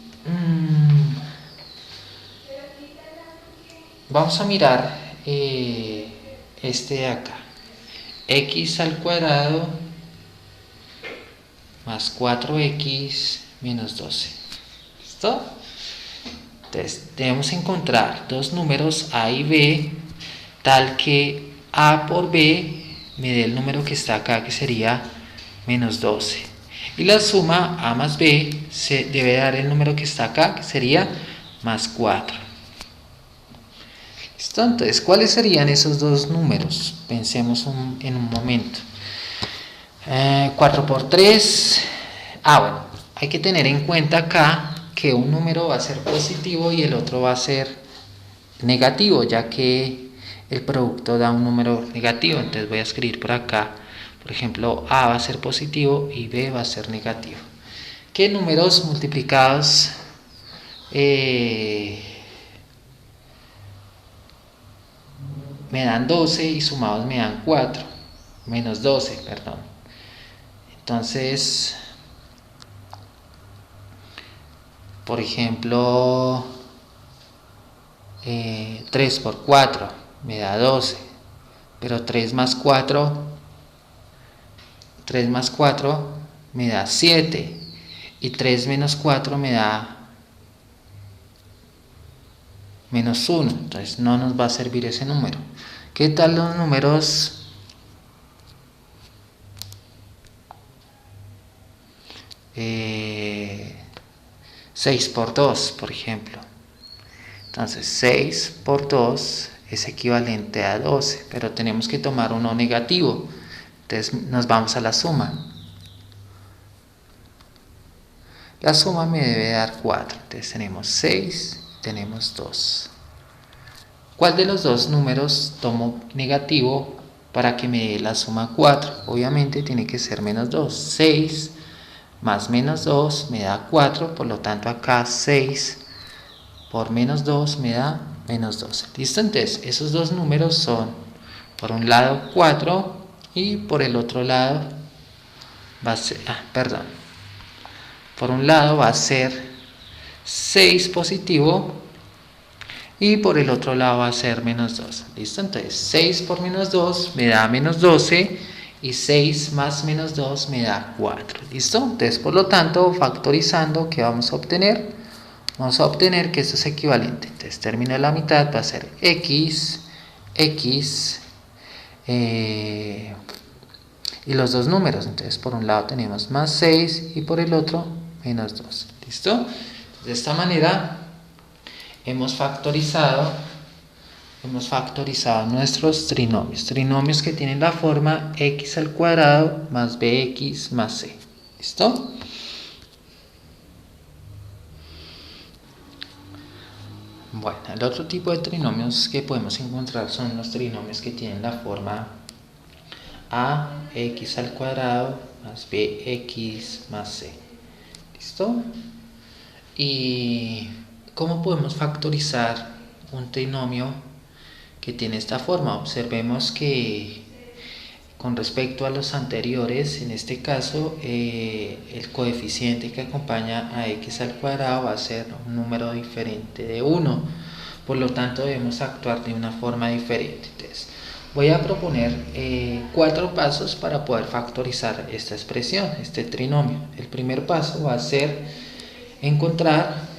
vamos a mirar este de acá. X al cuadrado más 4x menos 12. ¿Listo? Entonces, debemos encontrar dos números a y b, tal que a por b me dé el número que está acá, que sería menos 12. Y la suma a más b se debe dar el número que está acá, que sería más 4. ¿Listo? Entonces, ¿cuáles serían esos dos números? Pensemos en un momento. 4 por 3. Bueno, hay que tener en cuenta acá que un número va a ser positivo y el otro va a ser negativo, ya que el producto da un número negativo. Entonces voy a escribir por acá, por ejemplo, A va a ser positivo y B va a ser negativo. ¿Qué números multiplicados me dan 12 y sumados me dan 4? Menos 12, perdón. Entonces, por ejemplo, 3 por 4 me da 12, pero 3 más 4 me da 7, y 3 menos 4 me da menos 1, entonces no nos va a servir ese número. ¿Qué tal los números 6 por 2, por ejemplo? Entonces 6 por 2 es equivalente a 12, pero tenemos que tomar uno negativo. Entonces nos vamos a la suma. La suma me debe dar 4. Entonces tenemos 6, tenemos 2. ¿Cuál de los dos números tomo negativo para que me dé la suma 4? Obviamente tiene que ser menos 2. 6 más menos 2 me da 4, por lo tanto acá 6 por menos 2 me da menos 12. ¿Listo? Entonces, esos dos números son, por un lado 4 y por el otro lado va a ser, por un lado va a ser 6 positivo y por el otro lado va a ser menos 2. ¿Listo? Entonces, 6 por menos 2 me da menos 12 y 6 más menos 2 me da 4. ¿Listo? Entonces, por lo tanto, factorizando, ¿qué vamos a obtener? Vamos a obtener que esto es equivalente. Entonces, término de la mitad va a ser x, y los dos números. Entonces, por un lado tenemos más 6 y por el otro menos 2. ¿Listo? De esta manera hemos factorizado nuestros trinomios que tienen la forma x al cuadrado más bx más c. ¿Listo? Bueno, el otro tipo de trinomios que podemos encontrar son los trinomios que tienen la forma ax al cuadrado más bx más c. ¿Listo? ¿Y cómo podemos factorizar un trinomio que tiene esta forma? Observemos que con respecto a los anteriores, en este caso el coeficiente que acompaña a x al cuadrado va a ser un número diferente de 1, por lo tanto debemos actuar de una forma diferente. Entonces, voy a proponer 4 pasos para poder factorizar esta expresión, este trinomio. El primer paso va a ser encontrar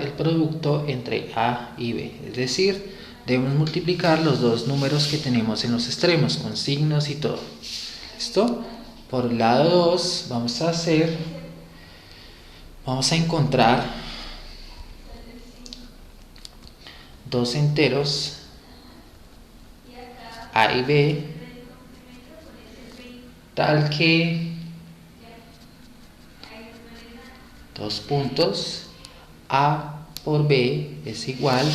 el producto entre a y b, es decir, debemos multiplicar los dos números que tenemos en los extremos con signos y todo. ¿Listo? Por el lado 2 vamos a encontrar dos enteros a y b tal que dos puntos a por b es igual,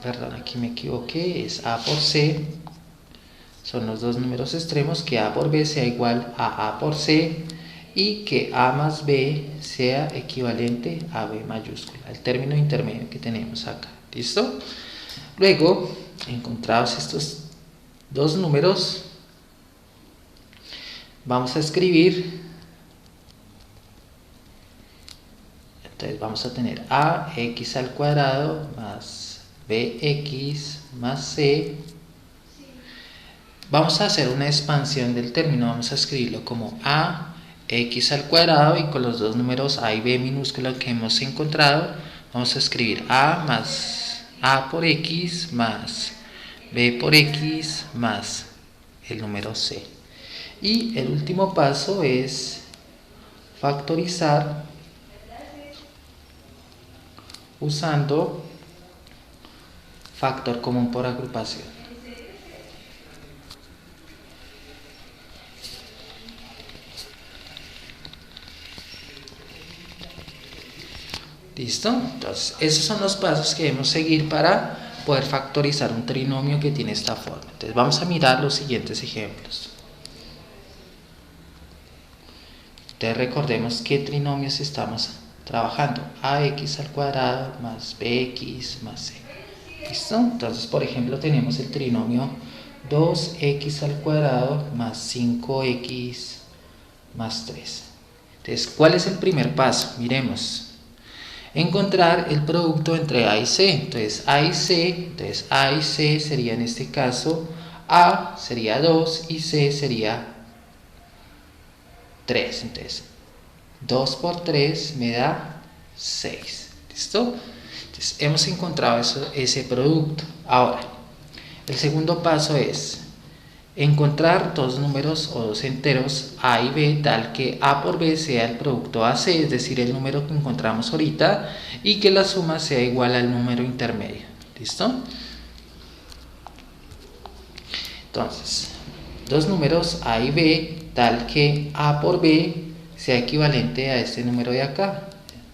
perdón, aquí me equivoqué, es a por c, son los dos números extremos, que a por b sea igual a por c y que a más b sea equivalente a b mayúscula, el término intermedio que tenemos acá. ¿Listo? Luego, encontrados estos dos números, vamos a escribir. Entonces vamos a tener ax al cuadrado más bx más c. Vamos a hacer una expansión del término, vamos a escribirlo como ax al cuadrado y con los dos números a y b minúscula que hemos encontrado, vamos a escribir a más a por x más b por x más el número c. Y el último paso es factorizar usando factor común por agrupación. ¿Listo? Entonces, esos son los pasos que debemos seguir para poder factorizar un trinomio que tiene esta forma. Entonces, vamos a mirar los siguientes ejemplos. Entonces, recordemos qué trinomios estamos trabajando. Ax al cuadrado más bx más c. ¿Listo? Entonces, por ejemplo, tenemos el trinomio 2x al cuadrado más 5x más 3. Entonces, ¿cuál es el primer paso? Miremos. Encontrar el producto entre a y c. Entonces, a y c sería en este caso, a sería 2 y c sería 3. Entonces, 2 por 3 me da 6. ¿Listo? Entonces, hemos encontrado ese producto. Ahora, el segundo paso es encontrar dos números o dos enteros a y b tal que a por b sea el producto ac, es decir, el número que encontramos ahorita, y que la suma sea igual al número intermedio. ¿Listo? Entonces, dos números a y b tal que a por b sea equivalente a este número de acá.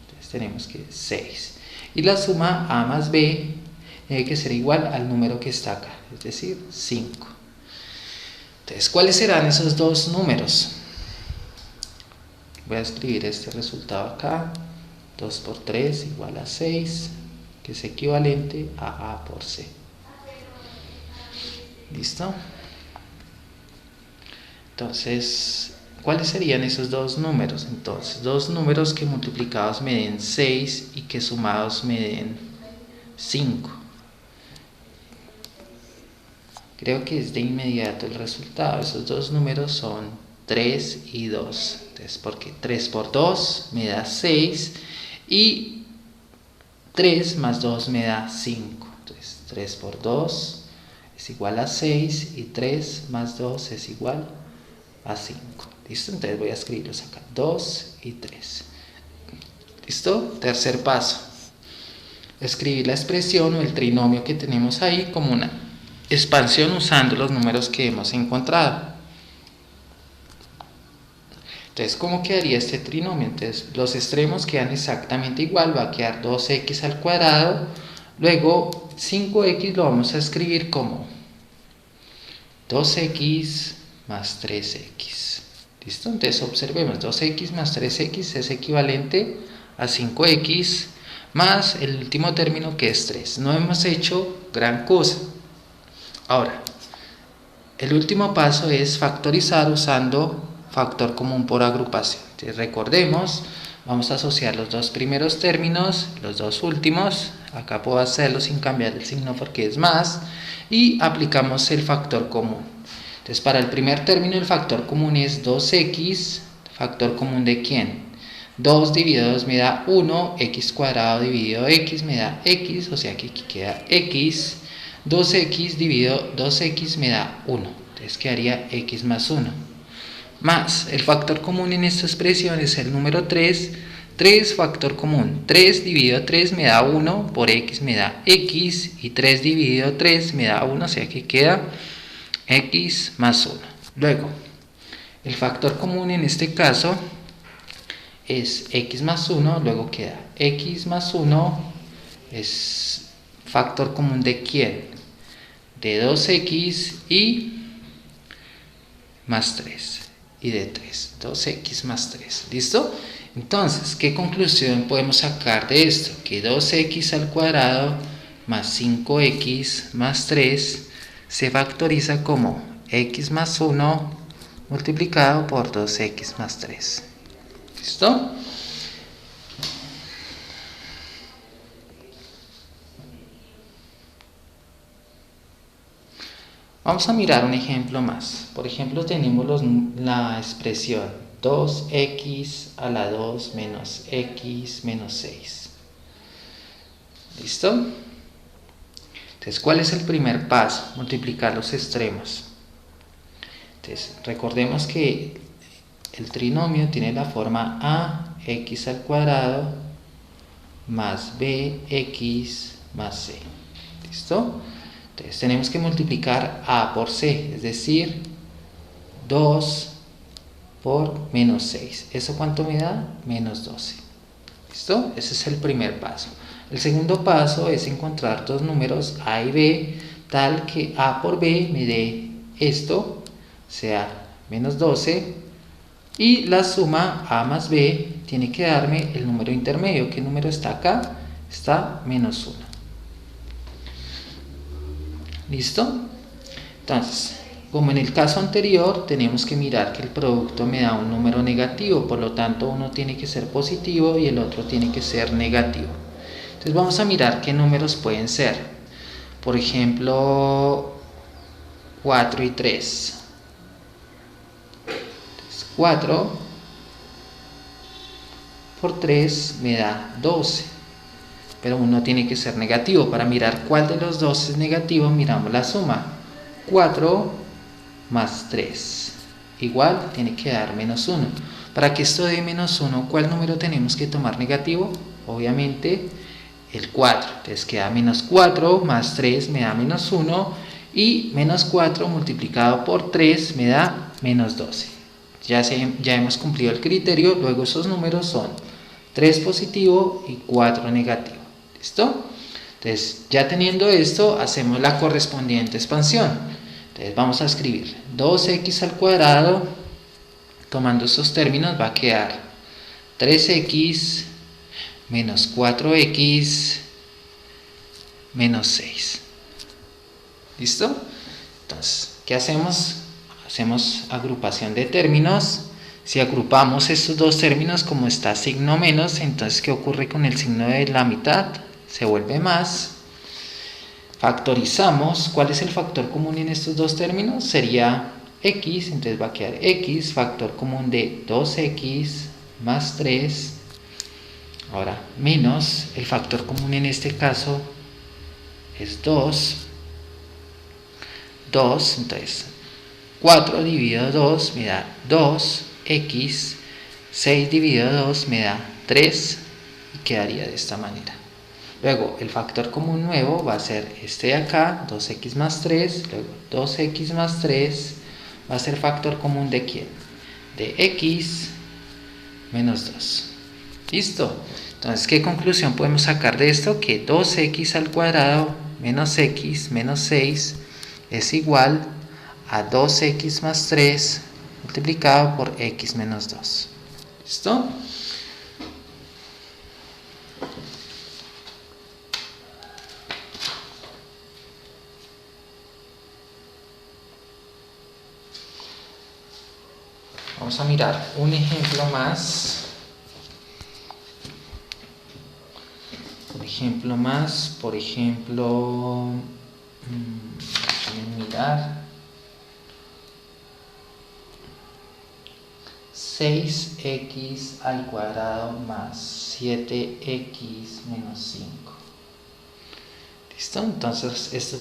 Entonces tenemos que 6. Y la suma a más b tiene que ser igual al número que está acá, es decir, 5. Entonces, ¿cuáles serán esos dos números? Voy a escribir este resultado acá. 2 por 3 igual a 6, que es equivalente a A por C. ¿Listo? Entonces, ¿cuáles serían esos dos números? Entonces, dos números que multiplicados me den 6 y que sumados me den 5. Creo que es de inmediato el resultado. Esos dos números son 3 y 2. Entonces, porque 3 por 2 me da 6 y 3 más 2 me da 5. Entonces, 3 por 2 es igual a 6 y 3 más 2 es igual a 5. ¿Listo? Entonces voy a escribirlos acá. 2 y 3. ¿Listo? Tercer paso. Escribir la expresión o el trinomio que tenemos ahí como una expansión usando los números que hemos encontrado. Entonces, ¿cómo quedaría este trinomio? Entonces, los extremos quedan exactamente igual, va a quedar 2x al cuadrado, luego 5x lo vamos a escribir como 2x más 3x. ¿Listo? Entonces, observemos, 2x más 3x es equivalente a 5x más el último término que es 3. No hemos hecho gran cosa. Ahora, el último paso es factorizar usando factor común por agrupación. Entonces, recordemos, vamos a asociar los dos primeros términos, los dos últimos, acá puedo hacerlo sin cambiar el signo porque es más, y aplicamos el factor común. Entonces, para el primer término el factor común es 2x, factor común ¿de quién? 2 dividido 2 me da 1, x cuadrado dividido x me da x, o sea que aquí queda x, 2x dividido 2x me da 1, entonces quedaría x más 1. Más el factor común en esta expresión es el número 3, 3 factor común, 3 dividido 3 me da 1, por x me da x, y 3 dividido 3 me da 1, o sea que queda x más 1. Luego, el factor común en este caso es x más 1, luego queda x más 1, es factor común ¿de quién? De 2x y más 3. Y de 3, 2x más 3, ¿listo? Entonces, ¿qué conclusión podemos sacar de esto? Que 2x al cuadrado más 5x más 3 se factoriza como x más 1 multiplicado por 2x más 3, ¿listo? Vamos a mirar un ejemplo más. Por ejemplo, tenemos la expresión 2x a la 2 menos x menos 6. ¿Listo? Entonces, ¿cuál es el primer paso? Multiplicar los extremos. Entonces, recordemos que el trinomio tiene la forma ax al cuadrado más bx más c. ¿Listo? Entonces tenemos que multiplicar a por c, es decir, 2 por menos 6. ¿Eso cuánto me da? Menos 12. ¿Listo? Ese es el primer paso. El segundo paso es encontrar dos números a y b, tal que a por b me dé esto, sea menos 12, y la suma a más b tiene que darme el número intermedio. ¿Qué número está acá? Está menos 1. ¿Listo? Entonces, como en el caso anterior, tenemos que mirar que el producto me da un número negativo, por lo tanto uno tiene que ser positivo y el otro tiene que ser negativo. Entonces vamos a mirar qué números pueden ser. Por ejemplo, 4 y 3. Entonces, 4 por 3 me da 12. Pero uno tiene que ser negativo. Para mirar cuál de los dos es negativo, miramos la suma. 4 más 3 igual tiene que dar menos 1. Para que esto dé menos 1, ¿cuál número tenemos que tomar negativo? Obviamente el 4. Entonces queda menos 4 más 3 me da menos 1, y menos 4 multiplicado por 3 me da menos 12. Ya hemos cumplido el criterio. Luego esos números son 3 positivo y 4 negativo. ¿Listo? Entonces, ya teniendo esto, hacemos la correspondiente expansión. Entonces, vamos a escribir 2x al cuadrado, tomando estos términos, va a quedar 3x menos 4x menos 6. ¿Listo? Entonces, ¿qué hacemos? Hacemos agrupación de términos. Si agrupamos estos dos términos, como está signo menos, entonces ¿qué ocurre con el signo de la mitad? Se vuelve más. Factorizamos. ¿Cuál es el factor común en estos dos términos? Sería x, entonces va a quedar x, factor común de 2x más 3. Ahora, menos, el factor común en este caso es 2. 2, entonces 4 dividido 2 me da 2x, 6 dividido 2 me da 3, y quedaría de esta manera. Luego el factor común nuevo va a ser este de acá, 2x más 3, luego 2x más 3 va a ser factor común ¿de quién? De x, menos 2. ¿Listo? Entonces, ¿qué conclusión podemos sacar de esto? Que 2x al cuadrado menos x menos 6 es igual a 2x más 3 multiplicado por x menos 2. ¿Listo? Vamos a mirar un ejemplo más. Por ejemplo, déjenme mirar. 6x al cuadrado más 7x menos 5. ¿Listo? Entonces esto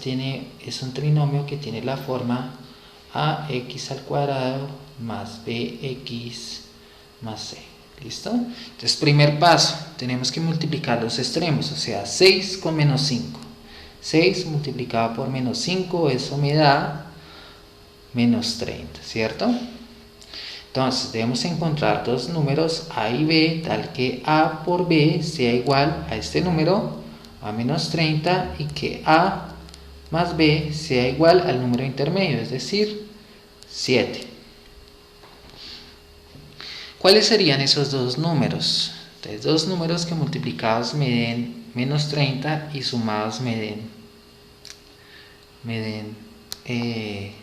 es un trinomio que tiene la forma ax al cuadrado más bx más c. ¿Listo? Entonces, primer paso, tenemos que multiplicar los extremos, o sea, 6 con menos 5. 6 multiplicado por menos 5, eso me da menos 30, ¿cierto? Entonces, debemos encontrar dos números a y b, tal que a por b sea igual a este número, a menos 30, y que a más b sea igual al número intermedio, es decir, 7. ¿Cuáles serían esos dos números? Entonces, dos números que multiplicados me den menos 30 y sumados me den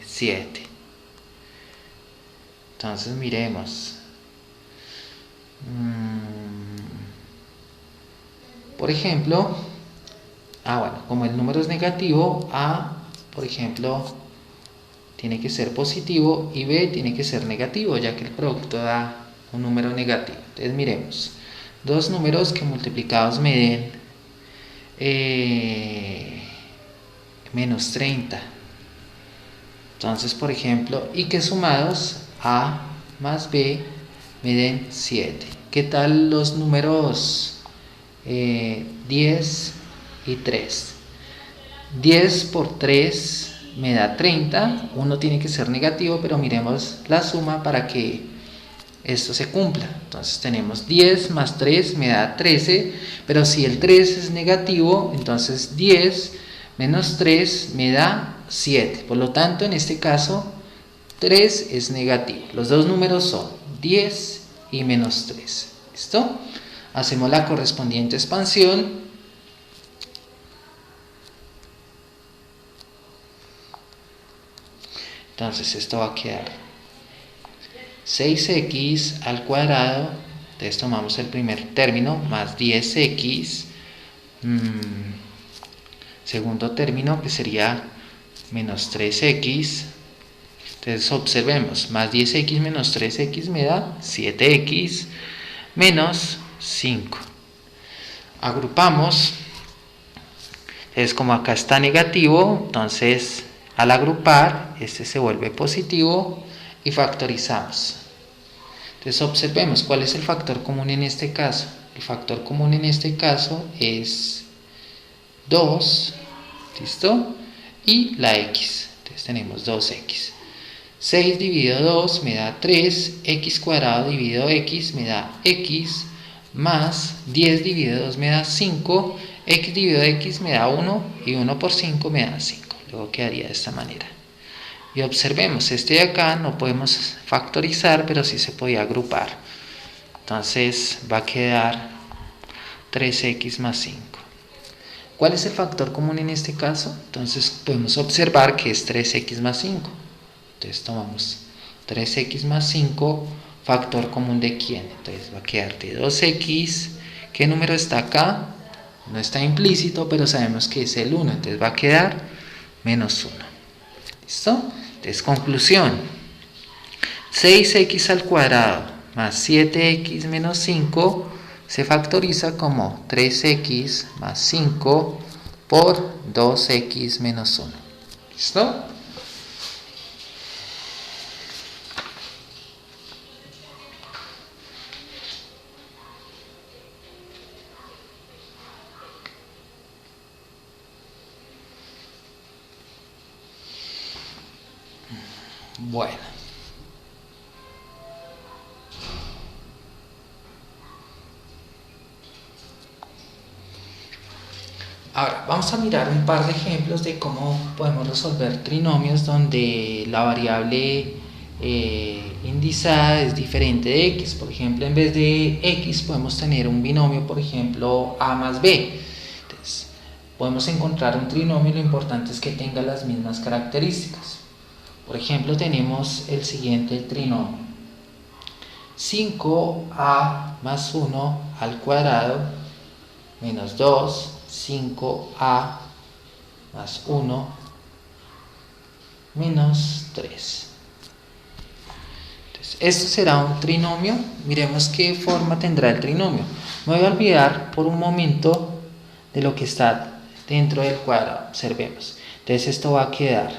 7. Entonces miremos. Por ejemplo, como el número es negativo, a, por ejemplo, tiene que ser positivo y b tiene que ser negativo, ya que el producto da un número negativo. Entonces miremos, dos números que multiplicados me den menos 30. Entonces, por ejemplo, y que sumados a más b me den 7. ¿Qué tal los números 10 y 3? 10 por 3 me da 30. Uno tiene que ser negativo, pero miremos la suma para que esto se cumpla. Entonces tenemos 10 más 3 me da 13, pero si el 3 es negativo, entonces 10 menos 3 me da 7. Por lo tanto, en este caso, 3 es negativo. Los dos números son 10 y menos 3. ¿Listo? Hacemos la correspondiente expansión. Entonces esto va a quedar 6x al cuadrado, entonces tomamos el primer término, más 10x, segundo término que sería menos 3x, entonces observemos, más 10x menos 3x me da 7x menos 5. Agrupamos, entonces como acá está negativo, entonces al agrupar, este se vuelve positivo y factorizamos. Entonces observemos cuál es el factor común en este caso. El factor común en este caso es 2, ¿listo? Y la x, entonces tenemos 2x. 6 dividido 2 me da 3, x cuadrado dividido x me da x, más 10 dividido 2 me da 5, x dividido x me da 1 y 1 por 5 me da 5. Luego quedaría de esta manera. Y observemos, este de acá no podemos factorizar, pero sí se podía agrupar. Entonces va a quedar 3x más 5. ¿Cuál es el factor común en este caso? Entonces podemos observar que es 3x más 5. Entonces tomamos 3x más 5, factor común de quién. Entonces va a quedar de 2x. ¿Qué número está acá? No está implícito, pero sabemos que es el 1. Entonces va a quedar menos 1. ¿Listo? Entonces, conclusión. 6x al cuadrado más 7x menos 5 se factoriza como 3x más 5 por 2x menos 1. ¿Listo? Bueno. Ahora, vamos a mirar un par de ejemplos de cómo podemos resolver trinomios donde la variable indizada es diferente de x. Por ejemplo, en vez de x podemos tener un binomio, por ejemplo, a más b. Entonces, podemos encontrar un trinomio y lo importante es que tenga las mismas características. Por ejemplo, tenemos el siguiente trinomio. 5a más 1 al cuadrado menos 2, 5a más 1 menos 3. Entonces, esto será un trinomio. Miremos qué forma tendrá el trinomio. Me voy a olvidar por un momento de lo que está dentro del cuadrado. Observemos. Entonces esto va a quedar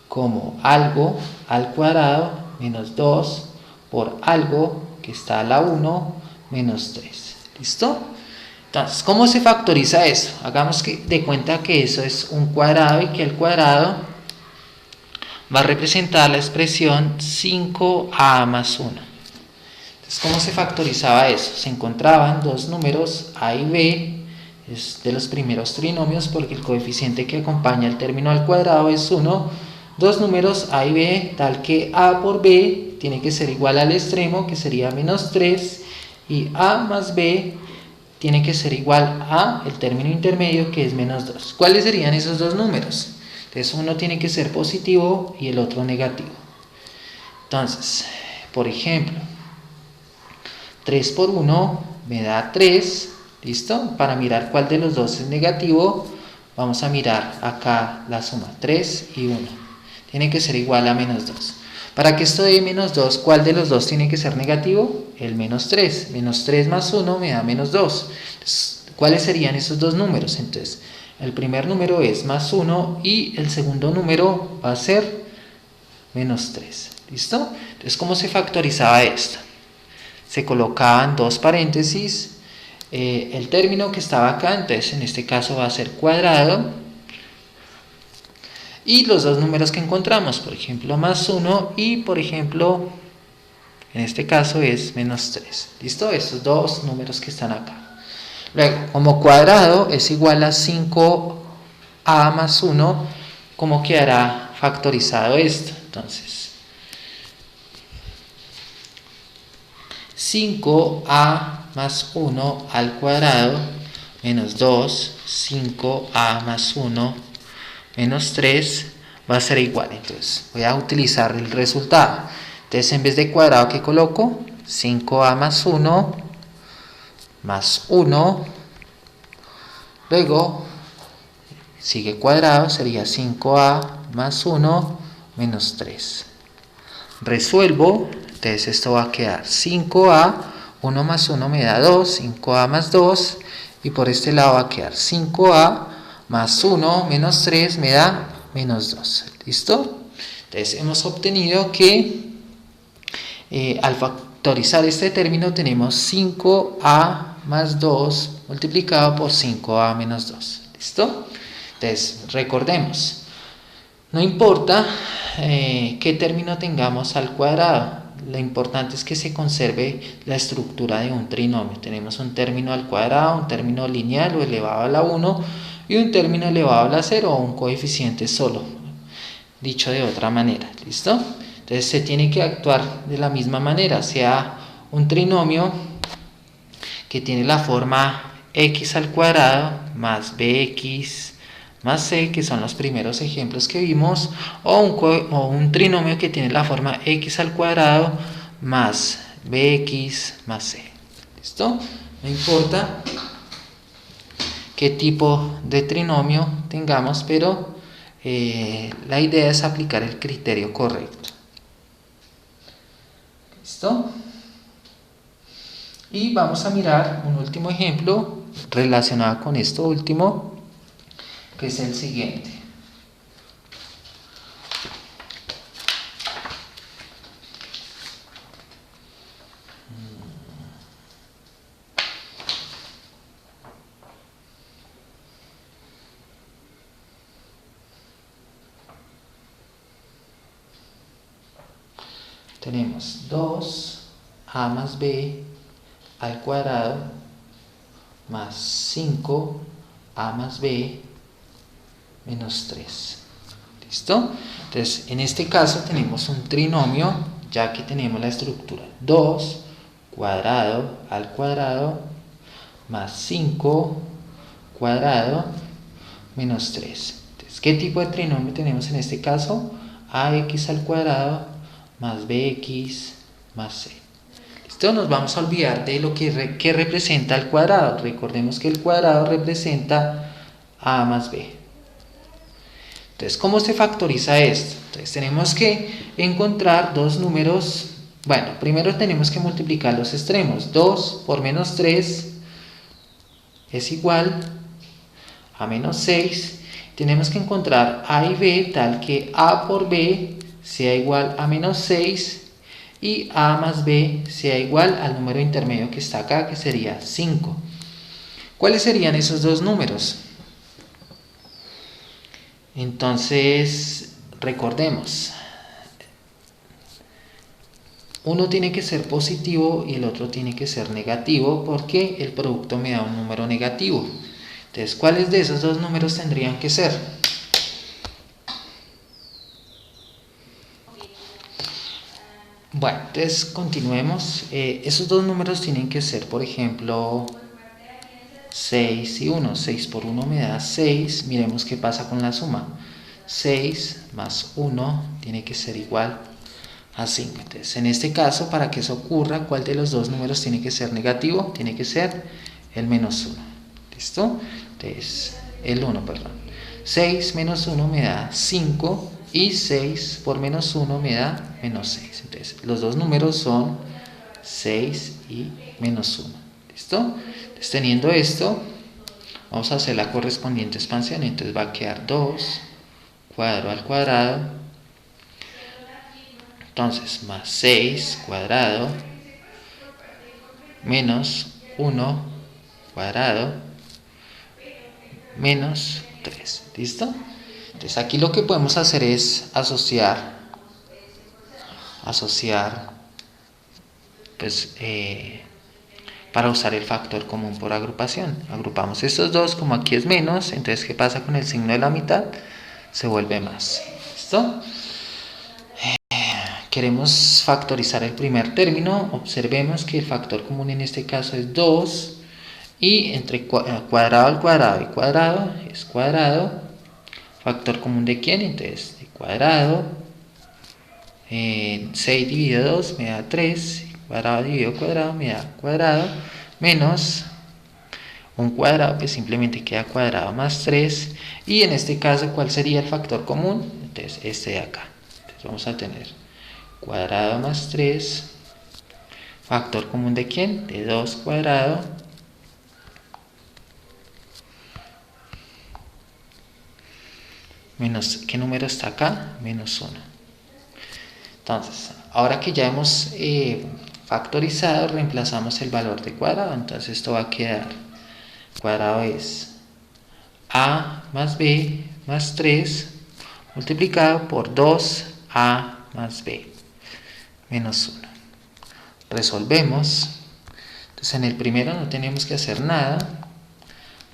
como algo al cuadrado menos 2 por algo que está a la 1 menos 3. ¿Listo? Entonces, ¿cómo se factoriza eso? Hagamos de cuenta que eso es un cuadrado y que el cuadrado va a representar la expresión 5a más 1. Entonces, ¿cómo se factorizaba eso? Se encontraban dos números a y b, es de los primeros trinomios porque el coeficiente que acompaña el término al cuadrado es 1. Dos números a y b, tal que a por b tiene que ser igual al extremo, que sería menos 3, y a más b tiene que ser igual a el término intermedio, que es menos 2. ¿Cuáles serían esos dos números? Entonces uno tiene que ser positivo y el otro negativo. Entonces, por ejemplo, 3 por 1 me da 3, ¿listo? Para mirar cuál de los dos es negativo, vamos a mirar acá la suma, 3 y 1. Tiene que ser igual a menos 2. Para que esto dé menos 2, ¿cuál de los dos tiene que ser negativo? El menos 3. Menos 3 más 1 me da menos 2. Entonces, ¿cuáles serían esos dos números? Entonces, el primer número es más 1 y el segundo número va a ser menos 3. ¿Listo? Entonces, ¿cómo se factorizaba esto? Se colocaban dos paréntesis, el término que estaba acá, entonces en este caso va a ser cuadrado, y los dos números que encontramos, por ejemplo, más 1 y, por ejemplo, en este caso es menos 3. ¿Listo? Estos dos números que están acá. Luego, como cuadrado es igual a 5a más 1, ¿cómo quedará factorizado esto? Entonces, 5a más 1 al cuadrado menos 2, 5a más 1 menos 3 va a ser igual. Entonces voy a utilizar el resultado. Entonces en vez de cuadrado, ¿qué coloco? 5a más 1 más 1. Luego sigue cuadrado, sería 5a más 1 menos 3. Resuelvo, entonces esto va a quedar 5a, 1 más 1 me da 2, 5a más 2, y por este lado va a quedar 5a más 1 menos 3 me da menos 2. ¿Listo? Entonces hemos obtenido que al factorizar este término tenemos 5a más 2 multiplicado por 5a menos 2. ¿Listo? Entonces recordemos, no importa qué término tengamos al cuadrado, lo importante es que se conserve la estructura de un trinomio. Tenemos un término al cuadrado, un término lineal o elevado a la 1 y un término elevado a la 0 o un coeficiente solo, dicho de otra manera. ¿Listo? Entonces se tiene que actuar de la misma manera, sea un trinomio que tiene la forma x al cuadrado más bx más c, que son los primeros ejemplos que vimos, o un trinomio que tiene la forma x al cuadrado más bx más c. ¿Listo? No importa qué tipo de trinomio tengamos, pero la idea es aplicar el criterio correcto. ¿Listo? Y vamos a mirar un último ejemplo relacionado con esto último, que es el siguiente. Tenemos 2a más b al cuadrado más 5 a más b menos 3. ¿Listo? Entonces, en este caso tenemos un trinomio, ya que tenemos la estructura 2 cuadrado al cuadrado más 5 cuadrado menos 3. Entonces, ¿qué tipo de trinomio tenemos en este caso? Ax al cuadrado más bx más c. ¿Listo? Nos vamos a olvidar de lo que representa el cuadrado. Recordemos que el cuadrado representa a más b. Entonces, ¿cómo se factoriza esto? Entonces, tenemos que encontrar dos números. Bueno, primero tenemos que multiplicar los extremos. 2 por menos 3 es igual a menos 6. Tenemos que encontrar a y b tal que a por b sea igual a menos 6 y a más b sea igual al número intermedio que está acá, que sería 5. ¿Cuáles serían esos dos números? Entonces, recordemos, uno tiene que ser positivo y el otro tiene que ser negativo, porque el producto me da un número negativo. Entonces, ¿cuáles de esos dos números tendrían que ser? Bueno, entonces continuemos. Esos dos números tienen que ser, por ejemplo, 6 y 1. 6 por 1 me da 6. Miremos qué pasa con la suma. 6 más 1 tiene que ser igual a 5. Entonces, en este caso, para que eso ocurra, ¿cuál de los dos números tiene que ser negativo? Tiene que ser el menos 1. ¿Listo? Entonces, el 1, perdón. 6 menos 1 me da 5 y 6 por menos 1 me da menos 6. Entonces, los dos números son 6 y menos 1. ¿Listo? Entonces, teniendo esto, vamos a hacer la correspondiente expansión. Entonces va a quedar 2 cuadrado al cuadrado. Entonces, más 6 cuadrado menos 1 cuadrado menos 3. ¿Listo? Entonces, aquí lo que podemos hacer es asociar pues, para usar el factor común por agrupación. Agrupamos estos dos, como aquí es menos, entonces ¿qué pasa con el signo de la mitad? Se vuelve más. ¿Listo? Queremos factorizar el primer término. Observemos que el factor común en este caso es 2 y entre cuadrado al cuadrado y cuadrado es cuadrado. ¿Factor común de quién? Entonces de cuadrado, 6 dividido 2 me da 3, cuadrado dividido cuadrado me da cuadrado, menos un cuadrado que simplemente queda cuadrado más 3, y en este caso, ¿cuál sería el factor común? Entonces este de acá. Entonces vamos a tener cuadrado más 3, factor común de quién? De 2 cuadrado menos, ¿qué número está acá? Menos 1. Entonces, ahora que ya hemos factorizado, reemplazamos el valor de cuadrado. Entonces esto va a quedar, cuadrado es a más b más 3 multiplicado por 2a más b menos 1. Resolvemos. Entonces en el primero no tenemos que hacer nada.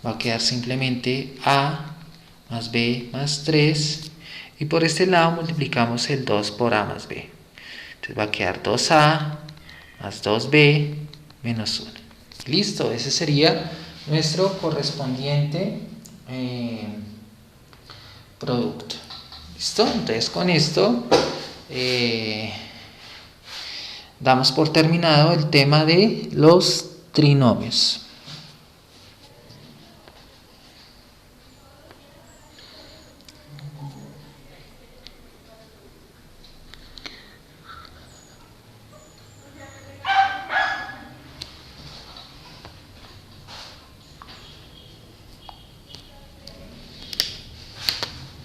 Va a quedar simplemente a más b más 3. Y por este lado multiplicamos el 2 por a más b. Entonces va a quedar 2a más 2b menos 1. Listo, ese sería nuestro correspondiente producto. ¿Listo? Entonces con esto damos por terminado el tema de los trinomios.